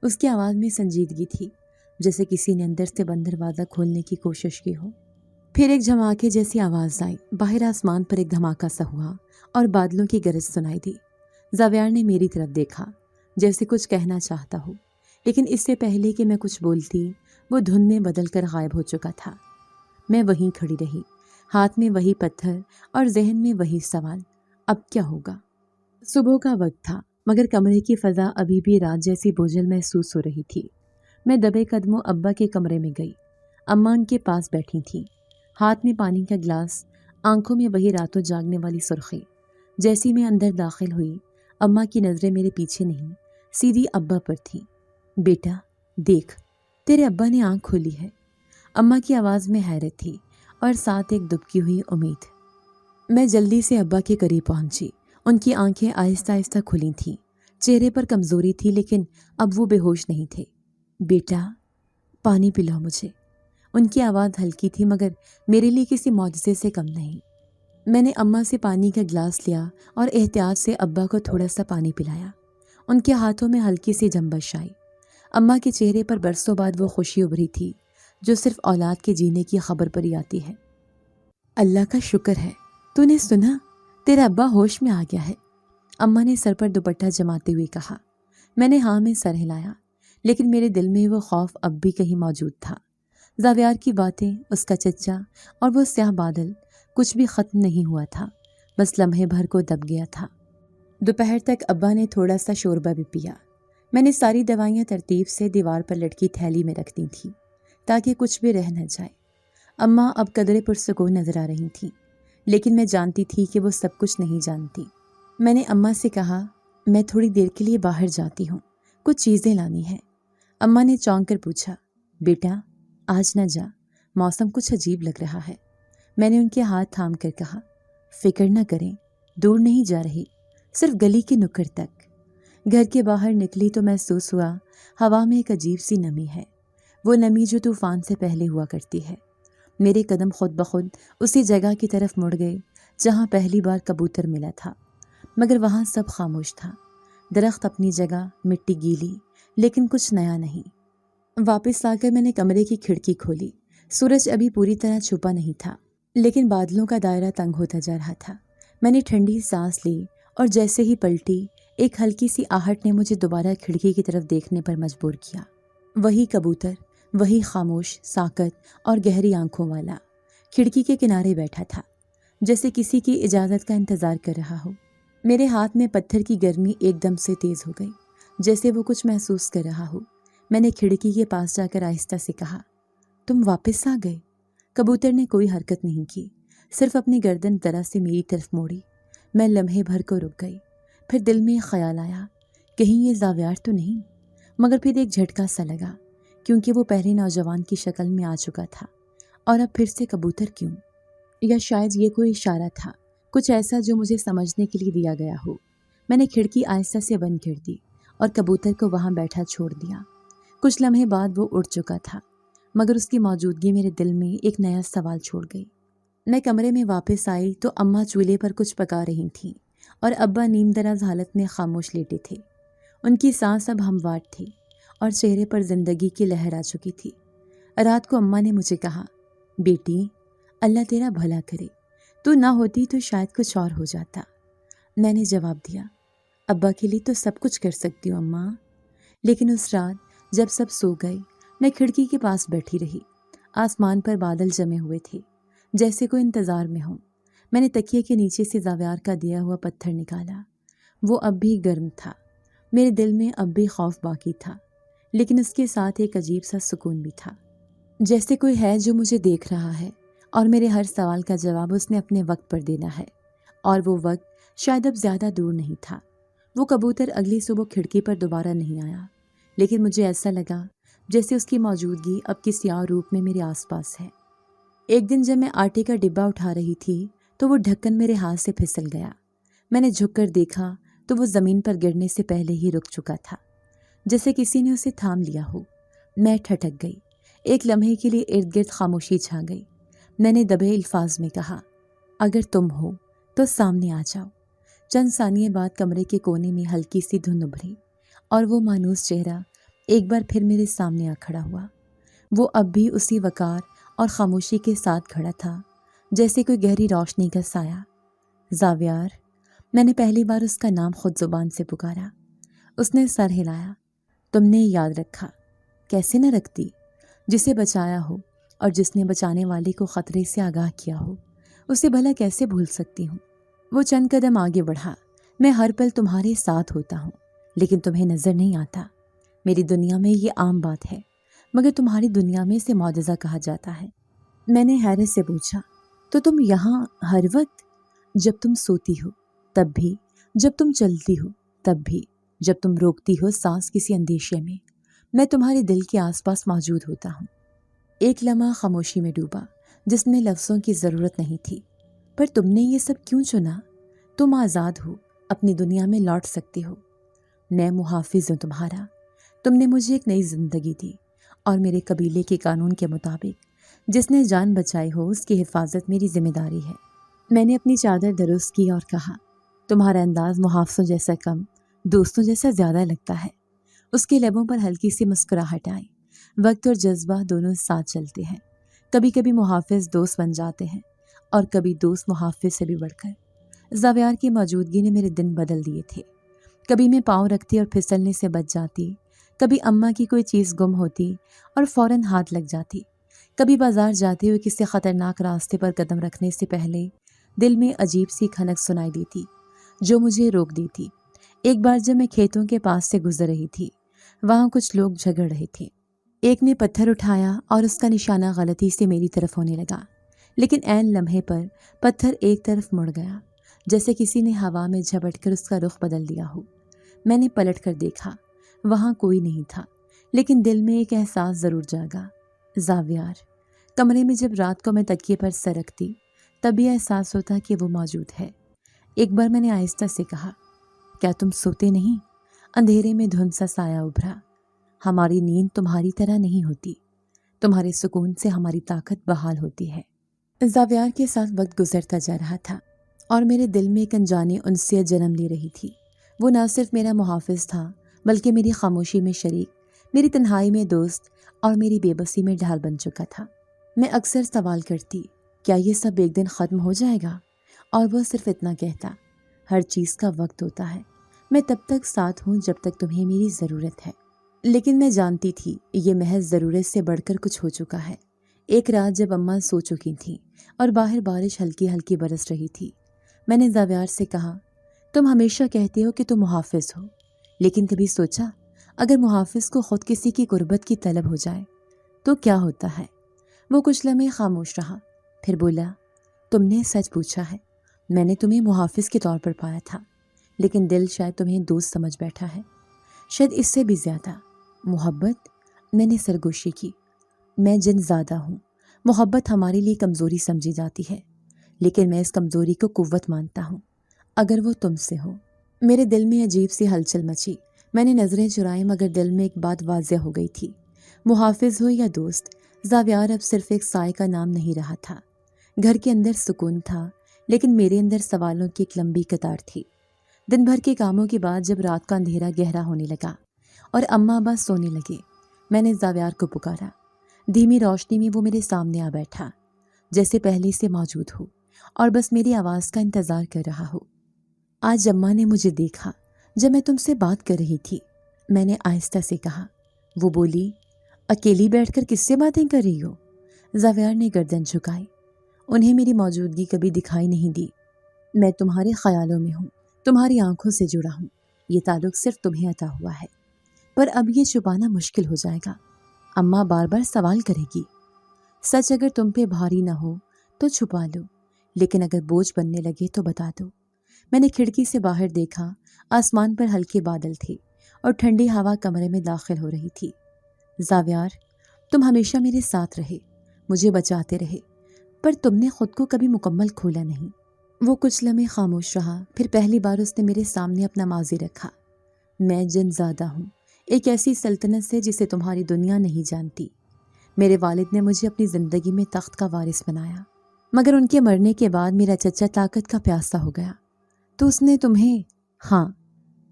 اس کی آواز میں سنجیدگی تھی، جیسے کسی نے اندر سے بند دروازہ کھولنے کی کوشش کی ہو۔ پھر ایک جھماکے جیسی آواز آئی، باہر آسمان پر ایک دھماکہ سا ہوا اور بادلوں کی گرج سنائی دی۔ زاویار نے میری طرف دیکھا، جیسے کچھ کہنا چاہتا ہو، لیکن اس سے پہلے کہ میں کچھ بولتی، وہ دھند میں بدل کر غائب ہو چکا تھا۔ میں وہیں کھڑی رہی، ہاتھ میں وہی پتھر اور ذہن میں وہی سوال، اب کیا ہوگا؟ صبح کا وقت تھا، مگر کمرے کی فضا ابھی بھی رات جیسی بوجھل محسوس ہو رہی تھی۔ میں دبے قدموں ابا کے کمرے میں گئی۔ اماں ان کے پاس بیٹھی تھیں، ہاتھ میں پانی کا گلاس، آنکھوں میں وہی راتوں جاگنے والی سرخی۔ جیسی میں اندر داخل ہوئی، اماں کی نظریں میرے پیچھے نہیں، سیدھی ابا پر تھیں۔ بیٹا دیکھ، تیرے ابا نے آنکھ کھولی ہے۔ اماں کی آواز میں حیرت تھی اور ساتھ ایک دبکی ہوئی امید۔ میں جلدی سے ابا کے قریب پہنچی۔ ان کی آنکھیں آہستہ آہستہ کھلی تھیں، چہرے پر کمزوری تھی، لیکن اب وہ بے ہوش نہیں تھے۔ بیٹا پانی پلاؤ مجھے۔ ان کی آواز ہلکی تھی، مگر میرے لیے کسی معجزے سے کم نہیں۔ میں نے اماں سے پانی کا گلاس لیا اور احتیاط سے ابا کو تھوڑا سا پانی پلایا۔ ان کے ہاتھوں میں ہلکی سی جنبش آئی۔ اماں کے چہرے پر برسوں بعد وہ خوشی ابھری تھی جو صرف اولاد کے جینے کی خبر پر ہی آتی ہے۔ اللہ کا شکر ہے، تو نے سنا؟ تیرا ابا ہوش میں آ گیا ہے، اماں نے سر پر دوپٹہ جماتے ہوئے کہا۔ میں نے ہاں میں سر ہلایا، لیکن میرے دل میں وہ خوف اب بھی کہیں موجود تھا۔ زاویار کی باتیں، اس کا چچا اور وہ سیاہ بادل، کچھ بھی ختم نہیں ہوا تھا، بس لمحے بھر کو دب گیا تھا۔ دوپہر تک ابا نے تھوڑا سا شوربہ بھی پیا۔ میں نے ساری دوائیاں ترتیب سے دیوار پر لٹکی تھیلی میں رکھ دی تھیں تاکہ کچھ بھی رہ نہ جائے۔ اماں اب قدرے پرسکون نظر آ رہی تھیں، لیکن میں جانتی تھی کہ وہ سب کچھ نہیں جانتی۔ میں نے اماں سے کہا، میں تھوڑی دیر کے لیے باہر جاتی ہوں، کچھ چیزیں لانی ہیں۔ اماں نے چونک کر پوچھا، بیٹا آج نہ جا، موسم کچھ عجیب لگ رہا ہے۔ میں نے ان کے ہاتھ تھام کر کہا، فکر نہ کریں، دور نہیں جا رہی، صرف گلی کے نکڑ تک۔ گھر کے باہر نکلی تو محسوس ہوا ہوا میں ایک عجیب سی نمی ہے، وہ نمی جو طوفان سے پہلے ہوا کرتی ہے۔ میرے قدم خود بخود اسی جگہ کی طرف مڑ گئے جہاں پہلی بار کبوتر ملا تھا، مگر وہاں سب خاموش تھا۔ درخت اپنی جگہ، مٹی گیلی، لیکن کچھ نیا نہیں۔ واپس آ کر میں نے کمرے کی کھڑکی کھولی۔ سورج ابھی پوری طرح چھپا نہیں تھا، لیکن بادلوں کا دائرہ تنگ ہوتا جا رہا تھا۔ میں نے ٹھنڈی سانس لی اور جیسے ہی پلٹی، ایک ہلکی سی آہٹ نے مجھے دوبارہ کھڑکی کی طرف دیکھنے پر مجبور کیا۔ وہی کبوتر، وہی خاموش، ساکت اور گہری آنکھوں والا، کھڑکی کے کنارے بیٹھا تھا، جیسے کسی کی اجازت کا انتظار کر رہا ہو۔ میرے ہاتھ میں پتھر کی گرمی ایک دم سے تیز ہو گئی، جیسے وہ کچھ محسوس کر رہا ہو۔ میں نے کھڑکی کے پاس جا کر آہستہ سے کہا، تم واپس آ گئے؟ کبوتر نے کوئی حرکت نہیں کی، صرف اپنی گردن ذرا سے میری طرف موڑی۔ میں لمحے بھر کو رک گئی، پھر دل میں ایک خیال آیا، کہیں یہ زاویار تو نہیں؟ مگر پھر ایک جھٹکا سا لگا، کیونکہ وہ پہلے نوجوان کی شکل میں آ چکا تھا، اور اب پھر سے کبوتر کیوں؟ یا شاید یہ کوئی اشارہ تھا، کچھ ایسا جو مجھے سمجھنے کے لیے دیا گیا ہو۔ میں نے کھڑکی آہستہ سے بند کر دی اور کبوتر کو وہاں بیٹھا چھوڑ دیا۔ کچھ لمحے بعد وہ اڑ چکا تھا، مگر اس کی موجودگی میرے دل میں ایک نیا سوال چھوڑ گئی۔ میں کمرے میں واپس آئی تو اماں چولہے پر کچھ پکا رہی تھیں اور ابا نیم دراز حالت میں خاموش لیٹے تھے۔ ان کی سانس اب ہموار تھی اور چہرے پر زندگی کی لہر آ چکی تھی۔ رات کو اماں نے مجھے کہا، بیٹی، اللہ تیرا بھلا کرے، تو نہ ہوتی تو شاید کچھ اور ہو جاتا۔ میں نے جواب دیا، ابا کے لیے تو سب کچھ کر سکتی ہوں اماں۔ لیکن اس رات جب سب سو گئے، میں کھڑکی کے پاس بیٹھی رہی۔ آسمان پر بادل جمے ہوئے تھے، جیسے کوئی انتظار میں ہوں۔ میں نے تکیے کے نیچے سے زاویار کا دیا ہوا پتھر نکالا۔ وہ اب بھی گرم تھا، میرے دل میں اب بھی خوف باقی تھا، لیکن اس کے ساتھ ایک عجیب سا سکون بھی تھا، جیسے کوئی ہے جو مجھے دیکھ رہا ہے اور میرے ہر سوال کا جواب اس نے اپنے وقت پر دینا ہے۔ اور وہ وقت شاید اب زیادہ دور نہیں تھا۔ وہ کبوتر اگلی صبح کھڑکی پر دوبارہ نہیں آیا، لیکن مجھے ایسا لگا جیسے اس کی موجودگی اب کسی اور روپ میں میرے آس پاس ہے۔ ایک دن جب میں آٹے کا ڈبہ اٹھا رہی تھی تو وہ ڈھکن میرے ہاتھ سے پھسل گیا۔ میں نے جھک کر دیکھا تو وہ زمین پر گرنے سے پہلے ہی رک چکا تھا، جیسے کسی نے اسے تھام لیا ہو۔ میں ٹھٹک گئی، ایک لمحے کے لیے ارد گرد خاموشی چھا گئی۔ میں نے دبے الفاظ میں کہا، اگر تم ہو تو سامنے آ جاؤ۔ چند ثانیے بعد کمرے کے کونے میں ہلکی سی دھند ابھری اور وہ مانوس چہرہ ایک بار پھر میرے سامنے آ کھڑا ہوا۔ وہ اب بھی اسی وقار اور خاموشی کے ساتھ کھڑا تھا، جیسے کوئی گہری روشنی کا سایہ۔ زاویار، میں نے پہلی بار اس کا نام خود زبان سے پکارا۔ اس نے سر ہلایا۔ تم نے یاد رکھا؟ کیسے نہ رکھتی؟ جسے بچایا ہو اور جس نے بچانے والے کو خطرے سے آگاہ کیا ہو، اسے بھلا کیسے بھول سکتی ہوں؟ وہ چند قدم آگے بڑھا۔ میں ہر پل تمہارے ساتھ ہوتا ہوں، لیکن تمہیں نظر نہیں آتا۔ میری دنیا میں یہ عام بات ہے، مگر تمہاری دنیا میں اسے معجزہ کہا جاتا ہے۔ میں نے حیرت سے پوچھا، تو تم یہاں ہر وقت؟ جب تم سوتی ہو تب بھی، جب تم چلتی ہو تب بھی، جب تم روکتی ہو سانس کسی اندیشے میں تمہارے دل کے آس پاس موجود ہوتا ہوں۔ ایک لمحہ خاموشی میں ڈوبا، جس میں لفظوں کی ضرورت نہیں تھی۔ پر تم نے یہ سب کیوں چنا؟ تم آزاد ہو، اپنی دنیا میں لوٹ سکتی ہو۔ میں محافظ ہوں تمہارا۔ تم نے مجھے ایک نئی زندگی دی، اور میرے قبیلے کے قانون کے مطابق جس نے جان بچائی ہو اس کی حفاظت میری ذمہ داری ہے۔ میں نے اپنی چادر درست کی اور کہا، تمہارا انداز محافظوں جیسا کم، دوستوں جیسا زیادہ لگتا ہے۔ اس کے لبوں پر ہلکی سی مسکراہٹ آئی۔ وقت اور جذبہ دونوں ساتھ چلتے ہیں۔ کبھی کبھی محافظ دوست بن جاتے ہیں، اور کبھی دوست محافظ سے بھی بڑھ کر۔ زاویار کی موجودگی نے میرے دن بدل دیے تھے۔ کبھی میں پاؤں رکھتی اور پھسلنے سے بچ جاتی، کبھی اماں کی کوئی چیز گم ہوتی اور فوراً ہاتھ لگ جاتی، کبھی بازار جاتے ہوئے کسی خطرناک راستے پر قدم رکھنے سے پہلے دل میں عجیب سی کھنک سنائی دی تھی جو مجھے روک دی تھی۔ ایک بار جب میں کھیتوں کے پاس سے گزر رہی تھی، وہاں کچھ لوگ جھگڑ رہے تھے۔ ایک نے پتھر اٹھایا اور اس کا نشانہ غلطی سے میری طرف ہونے لگا، لیکن عین لمحے پر پتھر ایک طرف مڑ گیا، جیسے کسی نے ہوا میں جھپٹ کر اس کا رخ بدل دیا ہو۔ میں نے پلٹ کر دیکھا، وہاں کوئی نہیں تھا، لیکن دل میں ایک احساس ضرور جاگا، زاویار۔ کمرے میں جب رات کو میں تکیے پر سر رکھتی، تب یہ احساس ہوتا کہ وہ موجود ہے۔ ایک بار میں نے آہستہ سے کہا، کیا تم سوتے نہیں؟ اندھیرے میں دھند سا سایہ ابھرا۔ ہماری نیند تمہاری طرح نہیں ہوتی، تمہارے سکون سے ہماری طاقت بحال ہوتی ہے۔ زاویار کے ساتھ وقت گزرتا جا رہا تھا، اور میرے دل میں ایک انجانی انسیت جنم لے رہی تھی۔ وہ نہ صرف میرا محافظ تھا، بلکہ میری خاموشی میں شریک، میری تنہائی میں دوست، اور میری بے بسی میں ڈھال بن چکا تھا۔ میں اکثر سوال کرتی، کیا یہ سب ایک دن ختم ہو جائے گا؟ اور وہ صرف اتنا کہتا، ہر چیز کا وقت ہوتا ہے، میں تب تک ساتھ ہوں جب تک تمہیں میری ضرورت ہے۔ لیکن میں جانتی تھی یہ محض ضرورت سے بڑھ کر کچھ ہو چکا ہے۔ ایک رات جب اماں سو چکی تھیں اور باہر بارش ہلکی ہلکی برس رہی تھی، میں نے زاویار سے کہا، تم ہمیشہ کہتے ہو کہ تم محافظ ہو، لیکن کبھی سوچا اگر محافظ کو خود کسی کی قربت کی طلب ہو جائے تو کیا ہوتا ہے؟ وہ کچھ لمحے خاموش رہا، پھر بولا، تم نے سچ پوچھا ہے، میں نے تمہیں محافظ کے طور پر پایا تھا، لیکن دل شاید تمہیں دوست سمجھ بیٹھا ہے، شاید اس سے بھی زیادہ۔ محبت؟ میں نے سرگوشی کی، میں جن زادہ ہوں، محبت ہمارے لیے کمزوری سمجھی جاتی ہے، لیکن میں اس کمزوری کو قوت مانتا ہوں اگر وہ تم سے ہو۔ میرے دل میں عجیب سی ہلچل مچی، میں نے نظریں چرائیں مگر دل میں ایک بات واضح ہو گئی تھی، محافظ ہو یا دوست، زاویار اب صرف ایک سائے کا نام نہیں رہا تھا۔ گھر کے اندر سکون تھا، لیکن میرے اندر سوالوں کی ایک لمبی قطار تھی۔ دن بھر کے کاموں کے بعد جب رات کا اندھیرا گہرا ہونے لگا اور اماں ابا سونے لگے، میں نے زاویار کو پکارا۔ دھیمی روشنی میں وہ میرے سامنے آ بیٹھا، جیسے پہلے سے موجود ہو اور بس میری آواز کا انتظار کر رہا ہو۔ آج اماں نے مجھے دیکھا جب میں تم سے بات کر رہی تھی، میں نے آہستہ سے کہا۔ وہ بولی، اکیلی بیٹھ کر کس سے باتیں کر رہی ہو؟ زاویار نے گردن جھکائی، انہیں میری موجودگی کبھی دکھائی نہیں دی۔ میں تمہارے خیالوں میں ہوں، تمہاری آنکھوں سے جڑا ہوں، یہ تعلق صرف تمہیں عطا ہوا ہے، پر اب یہ چھپانا مشکل ہو جائے گا۔ اماں بار بار سوال کرے گی، سچ اگر تم پہ بھاری نہ ہو تو چھپا لو، لیکن اگر بوجھ بننے لگے تو بتا دو۔ میں نے کھڑکی سے باہر دیکھا، آسمان پر ہلکے بادل تھے اور ٹھنڈی ہوا کمرے میں داخل ہو رہی تھی۔ زاویار، تم ہمیشہ میرے ساتھ رہے، مجھے بچاتے رہے، پر تم نے خود کو کبھی مکمل کھولا نہیں۔ وہ کچھ لمحے خاموش رہا، پھر پہلی بار اس نے میرے سامنے اپنا ماضی رکھا۔ میں جن زادہ ہوں، ایک ایسی سلطنت سے جسے تمہاری دنیا نہیں جانتی۔ میرے والد نے مجھے اپنی زندگی میں تخت کا وارث بنایا، مگر ان کے مرنے کے بعد میرا چچا طاقت کا پیاسا ہو گیا، تو اس نے تمہیں، ہاں،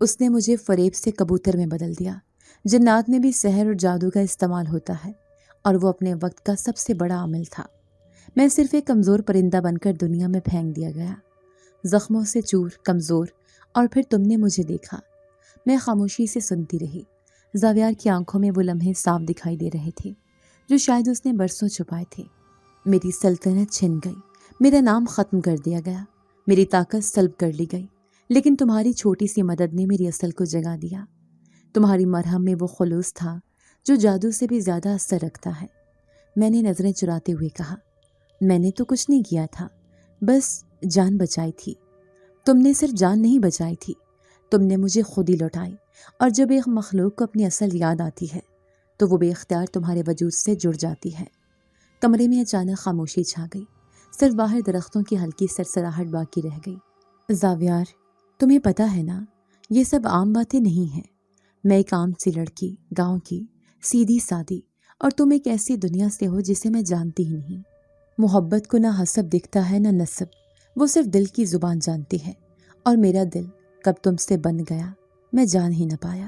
اس نے مجھے فریب سے کبوتر میں بدل دیا۔ جنات میں بھی سحر اور جادو کا استعمال ہوتا ہے، اور وہ اپنے وقت کا سب سے بڑا عامل تھا۔ میں صرف ایک کمزور پرندہ بن کر دنیا میں پھینک دیا گیا، زخموں سے چور، کمزور، اور پھر تم نے مجھے دیکھا۔ میں خاموشی سے سنتی رہی۔ زاویار کی آنکھوں میں وہ لمحے صاف دکھائی دے رہے تھے جو شاید اس نے برسوں چھپائے تھے۔ میری سلطنت چھن گئی، میرا نام ختم کر دیا گیا، میری طاقت سلب کر لی گئی، لیکن تمہاری چھوٹی سی مدد نے میری اصل کو جگا دیا۔ تمہاری مرہم میں وہ خلوص تھا جو جادو سے بھی زیادہ اثر رکھتا ہے۔ میں نے نظریں چراتے ہوئے کہا، میں نے تو کچھ نہیں کیا تھا، بس جان بچائی تھی۔ تم نے صرف جان نہیں بچائی تھی، تم نے مجھے خود ہی لوٹائی، اور جب ایک مخلوق کو اپنی اصل یاد آتی ہے تو وہ بے اختیار تمہارے وجود سے جڑ جاتی ہے۔ کمرے میں اچانک خاموشی چھا گئی، صرف باہر درختوں کی ہلکی سرسراہٹ باقی رہ گئی۔ زاویار، تمہیں پتہ ہے نا، یہ سب عام باتیں نہیں ہیں۔ میں ایک عام سی لڑکی، گاؤں کی، سیدھی سادی، اور تم ایک ایسی دنیا سے ہو جسے میں جانتی ہی نہیں۔ محبت کو نہ حسب دکھتا ہے نہ نسب، وہ صرف دل کی زبان جانتی ہے، اور میرا دل کب تم سے بن گیا میں جان ہی نہ پایا۔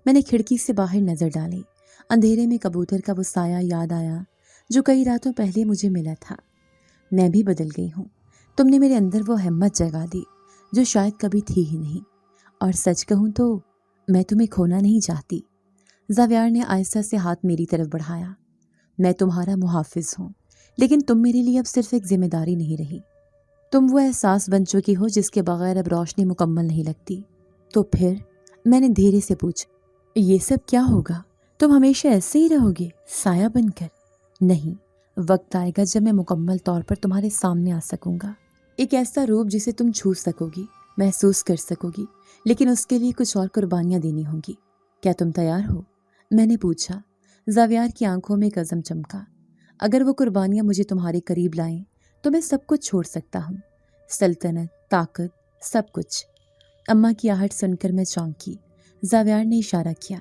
میں نے کھڑکی سے باہر نظر ڈالی، اندھیرے میں کبوتر کا وہ سایہ یاد آیا جو کئی راتوں پہلے مجھے ملا تھا۔ میں بھی بدل گئی ہوں، تم نے میرے اندر وہ ہمت جگا دی جو شاید کبھی تھی ہی نہیں، اور سچ کہوں تو میں تمہیں کھونا نہیں چاہتی۔ زاویار نے آہستہ سے ہاتھ میری طرف بڑھایا۔ میں تمہارا محافظ ہوں، لیکن تم میرے لیے اب صرف ایک ذمہ داری نہیں رہی، تم وہ احساس بن چکی ہو جس کے بغیر اب روشنی مکمل نہیں لگتی۔ تو پھر؟ میں نے دھیرے سے پوچھا، یہ سب کیا ہوگا؟ تم ہمیشہ ایسے ہی رہو گے، سایہ بن کر؟ نہیں، وقت آئے گا جب میں مکمل طور پر تمہارے سامنے آ سکوں گا، ایک ایسا روپ جسے تم چھو سکو گی، محسوس کر سکو گی، لیکن اس کے لیے کچھ اور قربانیاں دینی ہوں گی۔ کیا تم تیار ہو؟ میں نے پوچھا۔ زاویار کی آنکھوں میں ایک عزم چمکا۔ اگر وہ قربانیاں مجھے تمہارے قریب لائیں تو میں سب کچھ چھوڑ سکتا ہوں، سلطنت، طاقت، سب کچھ۔ اماں کی آہٹ سن کر میں چونکی۔ زاویار نے اشارہ کیا،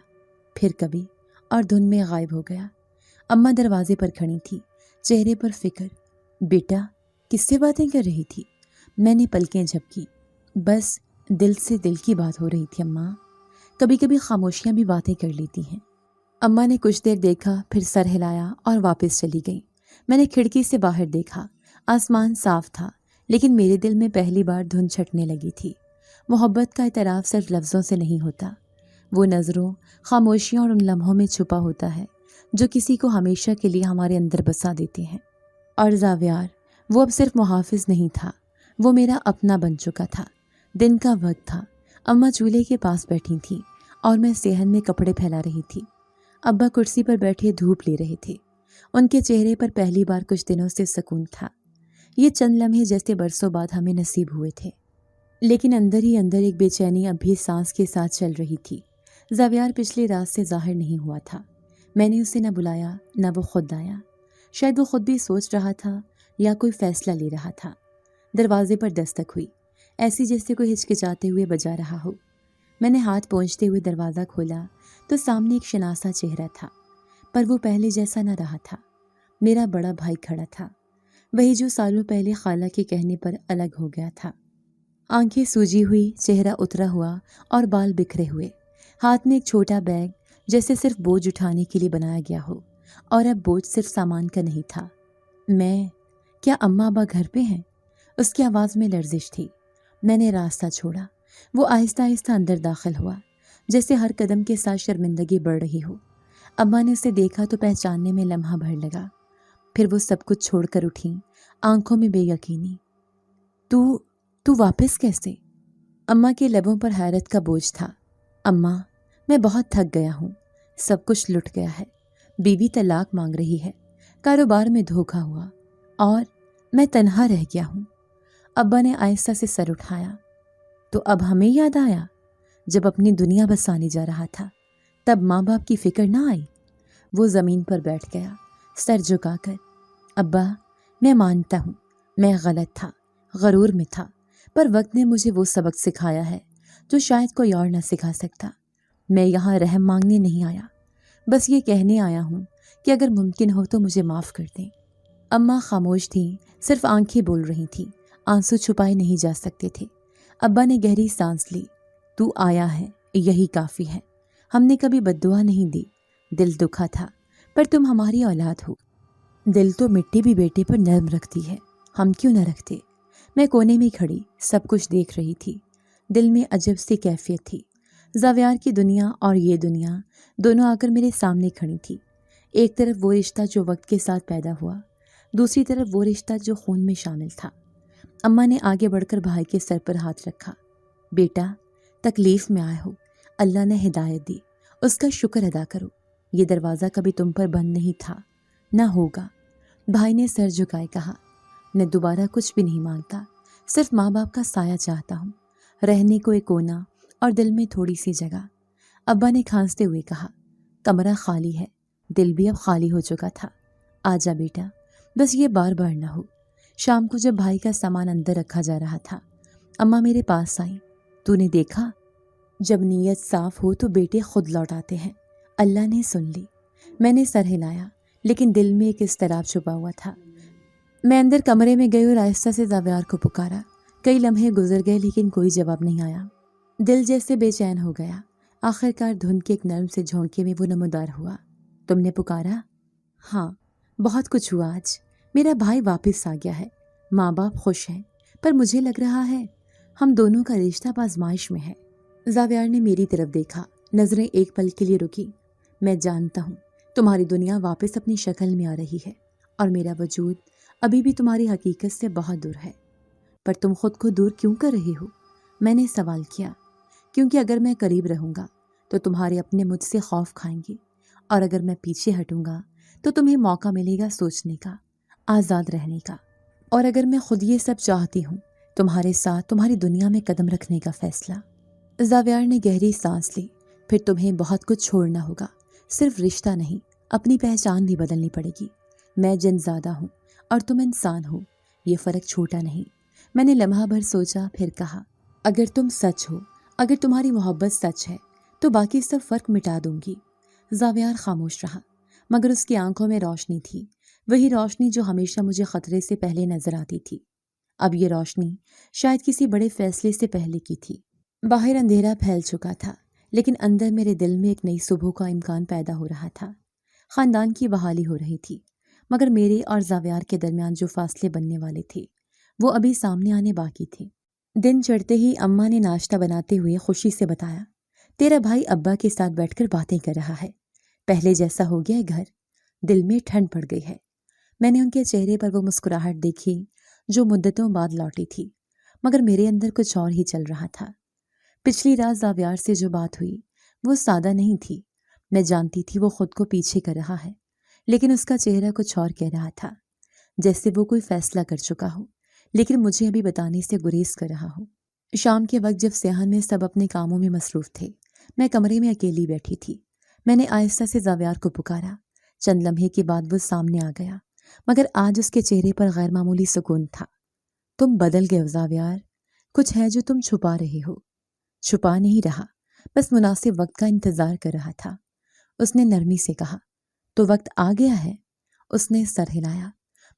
پھر کبھی، اور دھن میں غائب ہو گیا۔ اماں دروازے پر کھڑی تھی، چہرے پر فکر۔ بیٹا، کس سے باتیں کر رہی تھی؟ میں نے پلکیں جھپکی۔ بس دل سے دل کی بات ہو رہی تھی اماں، کبھی کبھی خاموشیاں بھی باتیں کر لیتی ہیں۔ اماں نے کچھ دیر دیکھا، پھر سر ہلایا اور واپس چلی گئی۔ میں نے کھڑکی سے باہر دیکھا، آسمان صاف تھا، لیکن میرے دل میں پہلی بار دھند چھٹنے لگی تھی۔ محبت کا اعتراف صرف لفظوں سے نہیں ہوتا، وہ نظروں، خاموشیوں اور ان لمحوں میں چھپا ہوتا ہے جو کسی کو ہمیشہ کے لیے ہمارے اندر بسا دیتے ہیں۔ اور زاویار وہ اب صرف محافظ نہیں تھا، وہ میرا اپنا بن چکا تھا۔ دن کا وقت تھا، اماں چولہے کے پاس بیٹھی تھیں اور میں صحن میں کپڑے پھیلا رہی تھی۔ ابا کرسی پر بیٹھے دھوپ لے رہے تھے، ان کے چہرے پر پہلی بار کچھ دنوں سے سکون تھا۔ یہ چند لمحے جیسے برسوں بعد ہمیں نصیب ہوئے تھے، لیکن اندر ہی اندر ایک بے چینی اب بھی سانس کے ساتھ چل رہی تھی۔ زاویار پچھلی رات سے ظاہر نہیں ہوا تھا، میں نے اسے نہ بلایا نہ وہ خود آیا۔ شاید وہ خود بھی سوچ رہا تھا یا کوئی فیصلہ لے رہا تھا۔ دروازے پر دستک ہوئی، ایسی جیسے کوئی ہچکچاتے ہوئے بجا رہا ہو۔ میں نے ہاتھ پہنچتے ہوئے دروازہ کھولا تو سامنے ایک شناسا چہرہ تھا، پر وہ پہلے جیسا نہ رہا تھا۔ میرا بڑا بھائی کھڑا تھا، وہی جو سالوں پہلے خالہ کے کہنے پر الگ ہو گیا تھا۔ آنکھیں سوجی ہوئی، چہرہ اترا ہوا اور بال بکھرے ہوئے، ہاتھ میں ایک چھوٹا بیگ جیسے صرف بوجھ اٹھانے کے لیے بنایا گیا ہو، اور اب بوجھ صرف سامان کا نہیں تھا۔ کیا اماں ابا گھر پہ ہیں؟ اس کی آواز میں لرزش تھی۔ میں نے راستہ چھوڑا، وہ آہستہ آہستہ اندر داخل ہوا، جیسے ہر قدم کے ساتھ شرمندگی بڑھ رہی ہو۔ اماں نے اسے دیکھا تو پہچاننے میں لمحہ بھر لگا، پھر وہ سب کچھ چھوڑ کر اٹھیں، آنکھوں میں بے یقینی۔ تو واپس کیسے؟ اماں کے لبوں پر حیرت کا بوجھ تھا۔ اماں، میں بہت تھک گیا ہوں، سب کچھ لٹ گیا ہے، بیوی طلاق مانگ رہی ہے، کاروبار میں دھوکہ ہوا، اور میں تنہا رہ گیا ہوں۔ ابا نے آہستہ سے سر اٹھایا۔ تو اب ہمیں یاد آیا، جب اپنی دنیا بسانے جا رہا تھا تب ماں باپ کی فکر نہ آئی؟ وہ زمین پر بیٹھ گیا، سر جھکا کر۔ ابا، میں مانتا ہوں میں غلط تھا، غرور میں تھا، پر وقت نے مجھے وہ سبق سکھایا ہے جو شاید کوئی اور نہ سکھا سکتا۔ میں یہاں رحم مانگنے نہیں آیا، بس یہ کہنے آیا ہوں کہ اگر ممکن ہو تو مجھے معاف کر دیں۔ اماں خاموش تھیں، صرف آنکھیں بول رہی تھیں، آنسو چھپائے نہیں جا سکتے تھے۔ ابا نے گہری سانس لی۔ تو آیا ہے، یہی کافی ہے۔ ہم نے کبھی بددعا نہیں دی، دل دکھا تھا، پر تم ہماری اولاد ہو۔ دل تو مٹی بھی بیٹے پر نرم رکھتی ہے، ہم کیوں نہ رکھتے؟ میں کونے میں کھڑی سب کچھ دیکھ رہی تھی، دل میں عجب سی کیفیت تھی۔ زاویار کی دنیا اور یہ دنیا دونوں آ کر میرے سامنے کھڑی تھی۔ ایک طرف وہ رشتہ جو وقت کے ساتھ پیدا ہوا، دوسری طرف وہ رشتہ جو خون میں شامل تھا۔ اماں نے آگے بڑھ کر بھائی کے سر پر ہاتھ رکھا۔ بیٹا، تکلیف میں آئے ہو، اللہ نے ہدایت دی، اس کا شکر ادا کرو۔ یہ دروازہ کبھی تم پر بند نہیں تھا، نہ ہوگا۔ بھائی نے سر جھکائے کہا، میں دوبارہ کچھ بھی نہیں مانگتا، صرف ماں باپ کا سایہ چاہتا ہوں، رہنے کو ایک کونا اور دل میں تھوڑی سی جگہ۔ ابا نے کھانستے ہوئے کہا، کمرہ خالی ہے، دل بھی اب خالی ہو چکا تھا، آجا بیٹا، بس یہ بار بار نہ ہو۔ شام کو جب بھائی کا سامان اندر رکھا جا رہا تھا، اماں میرے پاس آئیں۔ تو نے دیکھا، جب نیت صاف ہو تو بیٹے خود لوٹ آتے ہیں۔ اللہ نے سن لی۔ میں نے سر ہلایا، لیکن دل میں ایک اضطراب چھپا ہوا تھا۔ میں اندر کمرے میں گئی اور آہستہ سے زاویار کو پکارا۔ کئی لمحے گزر گئے لیکن کوئی جواب نہیں آیا۔ دل جیسے بے چین ہو گیا۔ آخرکار دھند کے ایک نرم سے جھونکے میں وہ نمودار ہوا۔ تم نے پکارا؟ ہاں، بہت کچھ ہوا آج۔ میرا بھائی واپس آ گیا ہے، ماں باپ خوش ہیں، پر مجھے لگ رہا ہے ہم دونوں کا رشتہ آزمائش میں ہے۔ زاویار نے میری طرف دیکھا، نظریں ایک پل کے لیے رکی۔ میں جانتا ہوں تمہاری دنیا واپس اپنی شکل میں آ رہی ہے، اور میرا وجود ابھی بھی تمہاری حقیقت سے بہت دور ہے، پر تم خود کو دور کیوں کر رہی ہو؟ میں نے سوال کیا، کیونکہ اگر میں قریب رہوں گا تو تمہارے اپنے مجھ سے خوف کھائیں گے، اور اگر میں پیچھے ہٹوں گا تو تمہیں موقع ملے گا سوچنے کا، آزاد رہنے کا، اور اگر میں خود یہ سب چاہتی ہوں، تمہارے ساتھ تمہاری دنیا میں قدم رکھنے کا فیصلہ۔ زاویار نے گہری سانس لی۔ پھر تمہیں بہت کچھ چھوڑنا ہوگا، صرف رشتہ نہیں، اپنی پہچان بھی بدلنی پڑے گی۔ میں جن زادہ ہوں اور تم انسان ہو، یہ فرق چھوٹا نہیں۔ میں نے لمحہ بھر سوچا، پھر کہا، اگر تم سچ ہو، اگر تمہاری محبت سچ ہے تو باقی سب فرق مٹا دوں گی۔ زاویار خاموش رہا، مگر اس کی آنکھوں میں روشنی تھی، وہی روشنی جو ہمیشہ مجھے خطرے سے پہلے نظر آتی تھی۔ اب یہ روشنی شاید کسی بڑے فیصلے سے پہلے کی تھی۔ باہر اندھیرا پھیل چکا تھا، لیکن اندر میرے دل میں ایک نئی صبح کا امکان پیدا ہو رہا تھا۔ خاندان کی بحالی ہو رہی تھی، مگر میرے اور زاویار کے درمیان جو فاصلے بننے والے تھے وہ ابھی سامنے آنے باقی تھے۔ دن چڑھتے ہی اماں نے ناشتہ بناتے ہوئے خوشی سے بتایا، تیرا بھائی ابا کے ساتھ بیٹھ کر باتیں کر رہا ہے، پہلے جیسا ہو گیا ہے گھر، دل میں ٹھنڈ پڑ گئی ہے۔ میں نے ان کے چہرے پر وہ مسکراہٹ دیکھی جو مدتوں بعد لوٹی تھی، مگر میرے اندر کچھ اور ہی چل رہا تھا۔ پچھلی رات زاویار سے جو بات ہوئی وہ سادہ نہیں تھی، میں جانتی تھی وہ خود کو پیچھے کر رہا ہے، لیکن اس کا چہرہ کچھ اور کہہ رہا تھا، جیسے وہ کوئی فیصلہ کر چکا ہو لیکن مجھے ابھی بتانے سے گریز کر رہا ہو۔ شام کے وقت جب صحن میں سب اپنے کاموں میں مصروف تھے، میں کمرے میں اکیلی بیٹھی تھی۔ میں نے آہستہ سے زاویار کو پکارا۔ چند لمحے کے بعد وہ سامنے آ گیا، مگر آج اس کے چہرے پر غیر معمولی سکون تھا۔ تم بدل گئے ہو زاویار، کچھ ہے جو تم چھپا رہے ہو۔ چھپا نہیں رہا، بس مناسب وقت کا انتظار کر رہا تھا، اس نے نرمی سے کہا۔ تو وقت آ گیا ہے؟ اس نے سر ہلایا۔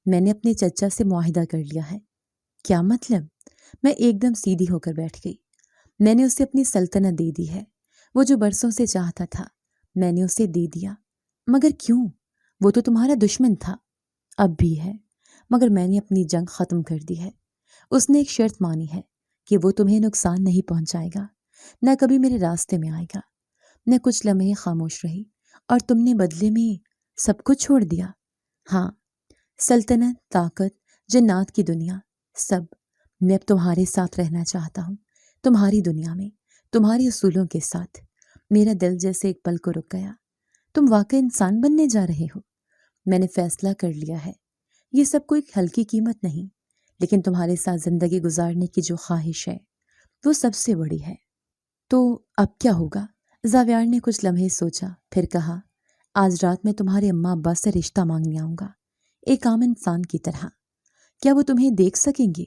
میں نے اپنے چچا سے معاہدہ کر لیا ہے۔ کیا مطلب؟ میں ایک دم سیدھی ہو کر بیٹھ گئی۔ میں نے اسے اپنی سلطنت دے دی ہے، وہ جو برسوں سے چاہتا تھا میں نے اسے دے دیا۔ مگر کیوں؟ وہ تو تمہارا دشمن تھا، اب بھی ہے، مگر میں نے اپنی جنگ ختم کر دی ہے۔ اس نے ایک شرط مانی ہے کہ وہ تمہیں نقصان نہیں پہنچائے گا، نہ کبھی میرے راستے میں آئے گا۔ میں کچھ لمحے خاموش رہی۔ اور تم نے بدلے میں سب کچھ چھوڑ دیا؟ ہاں، سلطنت، طاقت، جنات کی دنیا، سب۔ میں اب تمہارے ساتھ رہنا چاہتا ہوں، تمہاری دنیا میں، تمہارے اصولوں کے ساتھ۔ میرا دل جیسے ایک پل کو رک گیا۔ تم واقعی انسان بننے جا رہے ہو؟ میں نے فیصلہ کر لیا ہے، یہ سب کوئی ہلکی قیمت نہیں، لیکن تمہارے ساتھ زندگی گزارنے کی جو خواہش ہے وہ سب سے بڑی ہے۔ تو اب کیا ہوگا؟ زاویار نے کچھ لمحے سوچا، پھر کہا، آج رات میں تمہارے اماں ابا سے رشتہ مانگنے آؤں گا، ایک عام انسان کی طرح۔ کیا وہ تمہیں دیکھ سکیں گے؟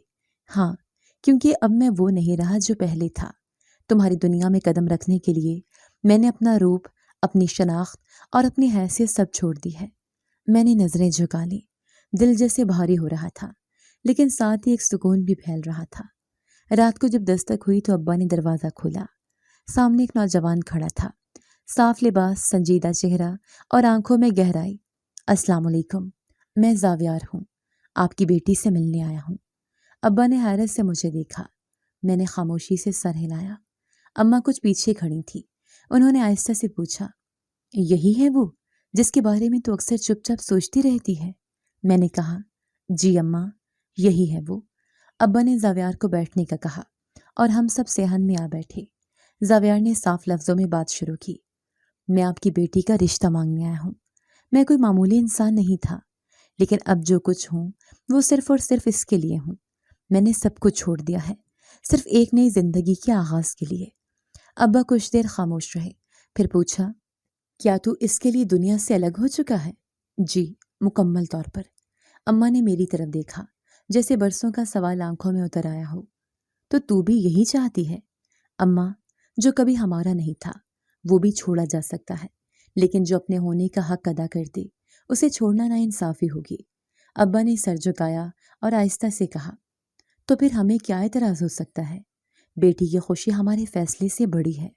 ہاں، کیونکہ اب میں وہ نہیں رہا جو پہلے تھا۔ تمہاری دنیا میں قدم رکھنے کے لیے میں نے اپنا روپ، اپنی شناخت اور اپنی حیثیت سب چھوڑ دی ہے۔ میں نے نظریں جھکا لی، دل جیسے بھاری ہو رہا تھا، لیکن ساتھ ہی ایک سکون بھی پھیل رہا تھا۔ رات کو جب دستک ہوئی تو ابا نے دروازہ کھولا۔ سامنے ایک نوجوان کھڑا تھا، صاف لباس، سنجیدہ چہرہ اور آنکھوں میں گہرائی۔ السلام علیکم، میں زاویار ہوں، آپ کی بیٹی سے ملنے آیا ہوں۔ ابا نے حیرت سے مجھے دیکھا۔ میں نے خاموشی سے سر ہلایا۔ اماں کچھ پیچھے کھڑی تھی، انہوں نے آہستہ سے پوچھا، یہی ہے وہ جس کے بارے میں تو اکثر چپ چاپ سوچتی رہتی ہے؟ میں نے کہا، جی اماں، یہی ہے وہ۔ ابا نے زاویار کو بیٹھنے کا کہا اور ہم سب صحن میں آ بیٹھے۔ زاویار نے صاف لفظوں میں بات شروع کی، میں آپ کی بیٹی کا رشتہ مانگنے آیا ہوں۔ میں کوئی معمولی انسان نہیں تھا، لیکن اب جو کچھ ہوں وہ صرف اور صرف اس کے لیے ہوں۔ میں نے سب کچھ چھوڑ دیا ہے، صرف ایک نئی زندگی کے آغاز کے لیے۔ ابا کچھ دیر خاموش رہے، پھر پوچھا، کیا تو اس کے لیے دنیا سے الگ ہو چکا ہے؟ جی، مکمل طور پر۔ اماں نے میری طرف دیکھا، جیسے برسوں کا سوال آنکھوں میں اتر آیا ہو۔ تو بھی یہی چاہتی ہے؟ اماں، جو کبھی ہمارا نہیں تھا وہ بھی چھوڑا جا سکتا ہے، لیکن جو اپنے ہونے کا حق ادا کر دے اسے چھوڑنا ناانصافی ہوگی۔ ابا نے سر جھکایا اور آہستہ سے کہا، تو پھر ہمیں کیا اعتراض ہو سکتا ہے؟ بیٹی کی خوشی ہمارے فیصلے سے بڑی ہے۔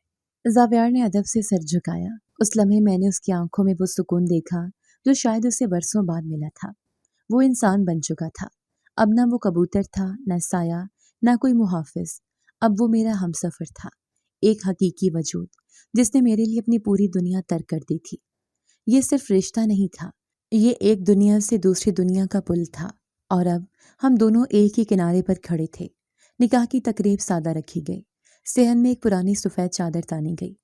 زاویار نے ادب سے سر جھکایا۔ اس لمحے میں نے اس کی آنکھوں میں وہ سکون دیکھا جو شاید اسے برسوں بعد ملا تھا۔ وہ انسان بن چکا تھا، اب نہ وہ کبوتر تھا، نہ سایہ، نہ کوئی محافظ۔ اب وہ میرا ہمسفر تھا، ایک حقیقی وجود جس نے میرے لیے اپنی پوری دنیا ترک کر دی تھی۔ یہ صرف رشتہ نہیں تھا، یہ ایک دنیا سے دوسری دنیا کا پل تھا، اور اب ہم دونوں ایک ہی کنارے پر کھڑے تھے۔ نکاح کی تقریب سادہ رکھی گئی۔ صحن میں ایک پرانی سفید چادر تانی گئی،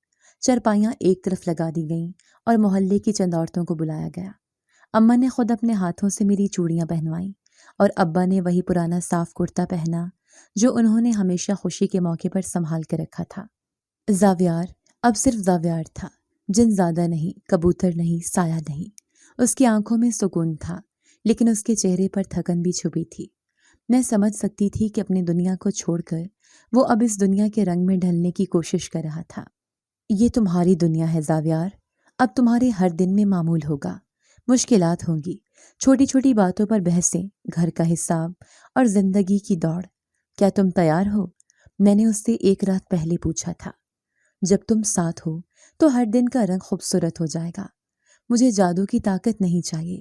چرپائیاں ایک طرف لگا دی گئیں اور محلے کی چند عورتوں کو بلایا گیا۔ اماں نے خود اپنے ہاتھوں سے میری چوڑیاں پہنوائیں اور ابا نے وہی پرانا صاف کرتا پہنا جو انہوں نے ہمیشہ خوشی کے موقع پر سنبھال کے رکھا تھا۔ زاویار اب صرف زاویار تھا، جن زیادہ نہیں، کبوتر نہیں، سایہ نہیں۔ اس کی آنکھوں میں سکون تھا، لیکن اس کے چہرے پر تھکن بھی چھپی تھی۔ میں سمجھ سکتی تھی کہ اپنی دنیا کو چھوڑ کر وہ اب اس دنیا کے رنگ میں ڈھلنے کی کوشش کر رہا تھا۔ یہ تمہاری دنیا ہے زاویار، اب تمہارے ہر دن میں معمول ہوگا، مشکلات ہوں گی، چھوٹی چھوٹی باتوں پر بحثیں، گھر کا حساب اور زندگی کی دوڑ۔ کیا تم تیار ہو؟ میں نے اس سے ایک رات پہلے پوچھا تھا۔ جب تم ساتھ ہو تو ہر دن کا رنگ خوبصورت ہو جائے گا۔ مجھے جادو کی طاقت نہیں چاہیے،